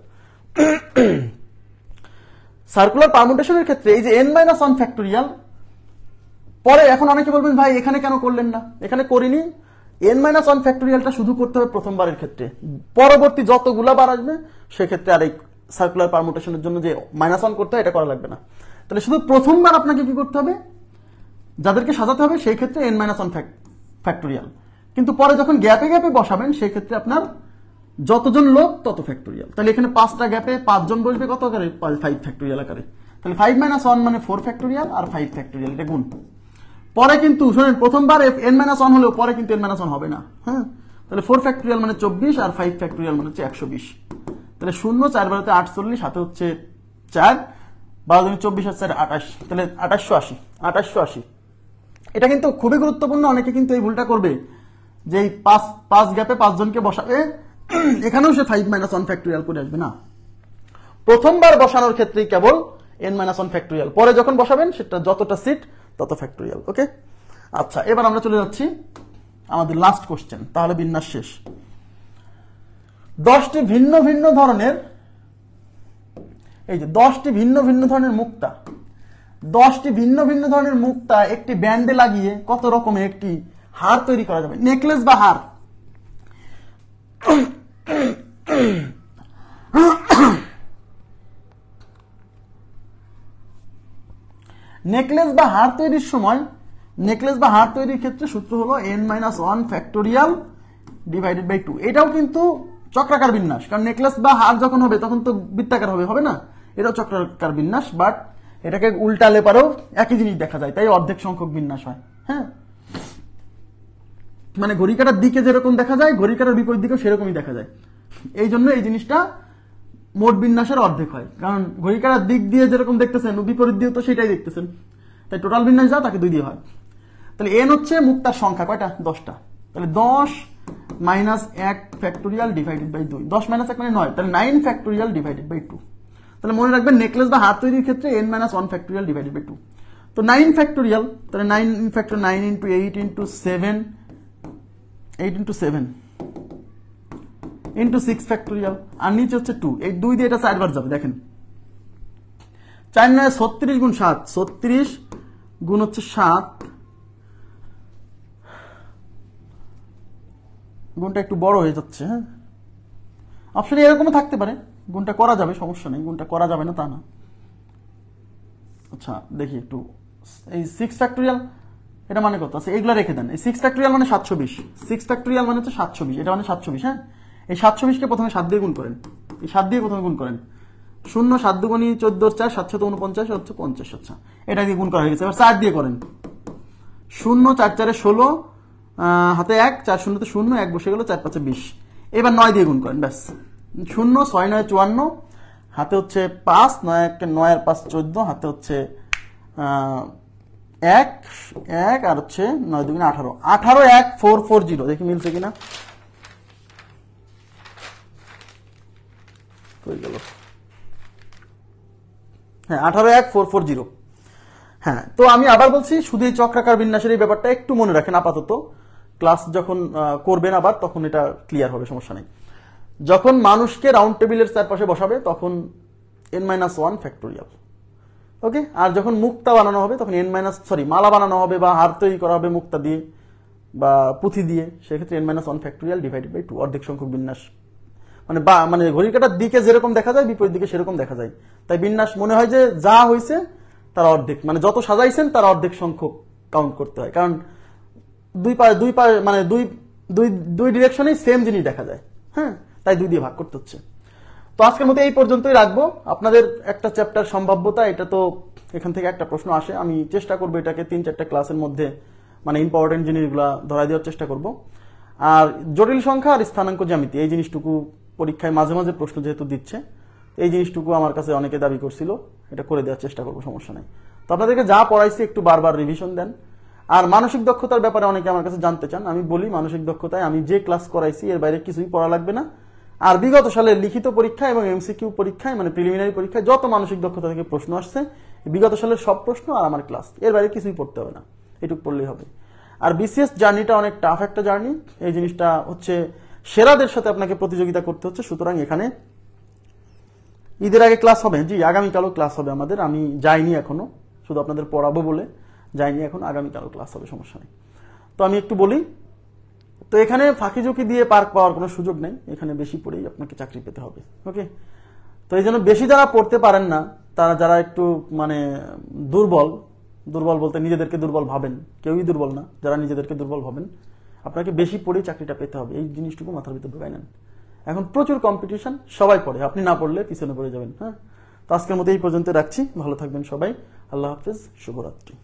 Speaker 1: সার্কুলার পারমুটেশনের ক্ষেত্রে এই যে n-1 ফ্যাক্টোরিয়াল, পরে এখন অনেকে বলবেন ভাই এখানে কেন করলেন না? এখানে করিনি, n-1 ফ্যাক্টোরিয়ালটা শুধু করতে হবে প্রথমবারের ক্ষেত্রে, পরবর্তী যতগুলা বার আসবে সেক্ষেত্রে আর এই সার্কুলার পারমুটেশনের জন্য যে -1 করতে হয় এটা করা লাগবে না। তাহলে শুধু প্রথমবার আপনাকে কি করতে হবে? যাদেরকে সাজাতে হবে সেই ক্ষেত্রে n-1 ফ্যাক্টোরিয়াল, কিন্তু পরে যখন গ্যাপে গ্যাপে বসাবেন সেই ক্ষেত্রে আপনার যতজন লোক তত ফ্যাক্টোরিয়াল। তাহলে এখানে 5টা গ্যাপে 5 জন বসবে কত আকারে? 5 ফ্যাক্টোরিয়াল আকারে। তাহলে 5-1 মানে 4 ফ্যাক্টোরিয়াল, আর 5 ফ্যাক্টোরিয়াল, এটা গুণ। পরে কিন্তু শুনেন, প্রথমবার n-1 হলেও পরে কিন্তু n-1 হবে না। হ্যাঁ, তাহলে 4 ফ্যাক্টোরিয়াল মানে 24, আর 5 ফ্যাক্টোরিয়াল মানে হচ্ছে 120। তাহলে 0 4 বারোতে 48, হাতে হচ্ছে 4, 12 দুগুণে 24 আর 4 28, তাহলে 2880। এটা কিন্তু খুবই গুরুত্বপূর্ণ। অনেকে কিন্তু এই ভুলটা করবে যে এই 5 গ্যাপে 5 জনকে বসাবে, এখানেও সে 5-1 ফ্যাক্টোরিয়াল করে আসবে না। প্রথমবার বসানোর ক্ষেত্রেই কেবল n-1 ফ্যাক্টোরিয়াল, পরে যখন বসাবেন সেটা যতটা সিট তত ফ্যাক্টোরিয়াল। ওকে, আচ্ছা, এবার আমরা চলে যাচ্ছি আমাদের লাস্ট কোশ্চেন, তাহলে বিন্যাস শেষ। 10টি ভিন্ন ভিন্ন ধরনের, এই যে 10টি ভিন্ন ভিন্ন ধরনের মুক্তা, 10টি ভিন্ন ভিন্ন ধরনের মুক্তা একটি ব্যান্ডে লাগিয়ে কত রকমের একটি হার তৈরি করা যাবে, নেকলেস বা হার। নেকলেস বা হার তৈরির সময়, নেকলেস বা হার তৈরির ক্ষেত্রে সূত্র হলো n-1 ফ্যাক্টোরিয়াল ডিভাইডেড বাই 2। এটাও কিন্তু চক্রাকার বিন্যাস, কারণ নেকলেস বা হার যখন হবে তখন তো বৃত্তাকার হবে না? এটাও চক্রাকার বিন্যাস, বাট এটাকে উল্টালে পারেও একই জিনিস দেখা যায়, তাই অর্ধেক সংখ্যক বিন্যাস হয়। হ্যাঁ, মানে ঘড়ি কাটার দিকে যেরকম দেখা যায়, ঘড়ি কাটার বিপরীত দিকেও সেরকমই দেখা যায়। এই জন্য এই জিনিসটা মোট বিন্যাসের অর্ধেক হয়, কারণ ঘড়ি কাটার দিক দিয়ে যেরকম দেখতেছেন বিপরীত দিয়ে তো সেটাই দেখতেছেন, তাই টোটাল বিন্যাস যা তাকে 2 দিয়ে হয়। তাহলে n হচ্ছে মুক্তার সংখ্যা, কয়টা? 10টা। তাহলে 10 - 1 ফ্যাক্টোরিয়াল ডিভাইডেড বাই 2, 10 - 1 মানে 9, তাহলে 9 ফ্যাক্টোরিয়াল ডিভাইডেড বাই 2। তাহলে মনে রাখবেন নেকলেস বা হার তৈরির ক্ষেত্রে n-1 ফ্যাক্টোরিয়াল ডিভাইডেড বাই 2। তো 9 ফ্যাক্টোরিয়াল, তাহলে 9 ফ্যাক্টর 9 × 8 × 7, 8 × 7 × 6 ফ্যাক্টোরিয়াল, আর নিচে হচ্ছে 2, এই 2 দিয়ে এটা 4 বার যাবে। দেখেন 4 9 36 × 7, 36 গুণ হচ্ছে 7, গুণটা একটু বড় হয়ে যাচ্ছে। হ্যাঁ, অপশনে এরকমও থাকতে পারে, গুণটা করা যাবে, সমস্যা নেই, গুণটা করা যাবে না তা না। আচ্ছা দেখি একটু, এই 6 ফ্যাক্টোরিয়াল এটা মানে কত আছে, এগুলো রেখে দেন। এই 6 ফ্যাক্টোরিয়াল মানে 720, 6 ফ্যাক্টোরিয়াল মানে হচ্ছে 720, এটা মানে 720। হ্যাঁ, এই 720কে প্রথমে 7 দিয়ে গুণ করেন, এই 7 দিয়ে প্রথমে গুণ করেন। 0 7 দুগুণী 14 4, 7 7 49 হচ্ছে 50। আচ্ছা, এটা দিয়ে গুণ করা হয়ে গেছে, এবার 4 দিয়ে করেন। 0 4 4 16, হাতে 1, 4 0 তে 0, 1 বসে গেল, 4 5 20। এবার 9 দিয়ে গুণ করেন, ব্যাস। 0 6 9 54, হাতে হচ্ছে 5, 9 9 আর 5 14, হাতে হচ্ছে 1 1, আর হচ্ছে 9 2 18, 18 1 4 4 0। দেখি মিলছে কিনা, হয়ে গেল। হ্যাঁ, 18 1 4 4 0। হ্যাঁ, তো আমি আবার বলছি, শুধু এই চক্রাকার বিন্যাসের এই ব্যাপারটা একটু মনে রাখেন আপাতত, ক্লাস যখন করবেন আবার তখন এটা ক্লিয়ার হবে, সমস্যা নেই। যখন মানুষকে রাউন্ড টেবিলের চারপাশে বসাবে তখন n-1 ফ্যাক্টোরিয়াল। ওকে, আর যখন মুক্তা বানানো হবে তখন মালা বানানো হবে বা হার তৈরি করা হবে মুক্তা দিয়ে বা পুঁথি দিয়ে, সেক্ষেত্রে n-1 ফ্যাক্টোরিয়াল ডিভাইডেড বাই 2, অর্ধেক সংখ্যক বিন্যাস। মানে ঘড়ির কাটার দিকে যেরকম দেখা যায় বিপরীত দিকে সেরকম দেখা যায়, তাই বিন্যাস মনে হয় যে যা হয়েছে তার অর্ধেক, মানে যত সাজাইছেন তার অর্ধেক সংখ্যক কাউন্ট করতে হয়, কারণ দুই দুই দুই ডিরেকশনেই সেম জিনিস দেখা যায়। হ্যাঁ, তাই 2 দিয়ে ভাগ করতে হচ্ছে। তো আজকের মতো এই পর্যন্তই রাখবো। আপনাদের একটা চ্যাপ্টার সম্ভাব্যতা, এটা তো এখান থেকে একটা প্রশ্ন আসে, আমি চেষ্টা করবো এটাকে 3-4টা ক্লাসের মধ্যে মানে ইম্পর্টেন্ট জিনিসগুলো ধরাই দেওয়ার চেষ্টা করব। আর জটিল সংখ্যা আর স্থানাঙ্ক জ্যামিতি এই জিনিসটুকু পরীক্ষায় মাঝে মাঝে প্রশ্ন যেহেতু দিচ্ছে, এই জিনিসটুকু আমার কাছে অনেকে দাবি করছিল, এটা করে দেওয়ার চেষ্টা করবো, সমস্যা নাই। তো আপনাদেরকে যা পড়াইছি একটু বারবার রিভিশন দেন। আর মানসিক দক্ষতার ব্যাপারে অনেকে আমার কাছে জানতে চান, আমি বলি মানসিক দক্ষতায় আমি যে ক্লাস করাইছি এর বাইরে কিছুই পড়া লাগবে না। আর বিগত সালের লিখিত পরীক্ষা এবং এমসিকিউ পরীক্ষায় মানে প্রিলিমিনারি পরীক্ষায় যত মানসিক দক্ষতা থেকে প্রশ্ন আসছে, বিগত সালের সব প্রশ্ন আর আমার ক্লাস, এর বাইরে কিছুই পড়তে হবে না, এটুকু পড়লেই হবে। আর বিসিএস জার্নিটা অনেক টাফ একটা জার্নি, এই জিনিসটা হচ্ছে সেরাদের সাথে আপনাকে প্রতিযোগিতা করতে হচ্ছে। সুতরাং এখানে ঈদের আগে ক্লাস হবে, জি আগামীকালও ক্লাস হবে আমাদের, আমি যাইনি এখনো, শুধু আপনাদের পড়াবো বলে যাইনি এখন, আগামীকালও ক্লাস হবে, সমস্যা নেই। তো আমি একটু বলি, তো এখানে ফাঁকি ঝুঁকি দিয়ে পার্ক পাওয়ার কোনো সুযোগ নেই, এখানে বেশি পড়েই আপনাকে চাকরি পেতে হবে। ওকে, তো এই জন্য বেশি যারা পড়তে পারেন না, তারা যারা একটু মানে দুর্বল, দুর্বল বলতে নিজেদেরকে দুর্বল ভাবেন, কেউই দুর্বল না, যারা নিজেদেরকে দুর্বল ভাবেন, আপনাকে বেশি পড়েই চাকরিটা পেতে হবে, এই জিনিসটুকু মাথার ভিতর ঢুকাই নেন। এখন প্রচুর কম্পিটিশন, সবাই পড়ে, আপনি না পড়লে পিছনে পড়ে যাবেন। হ্যাঁ, তো আজকের মতো এই পর্যন্ত রাখছি, ভালো থাকবেন সবাই, আল্লাহ হাফেজ, শুভরাত্রি।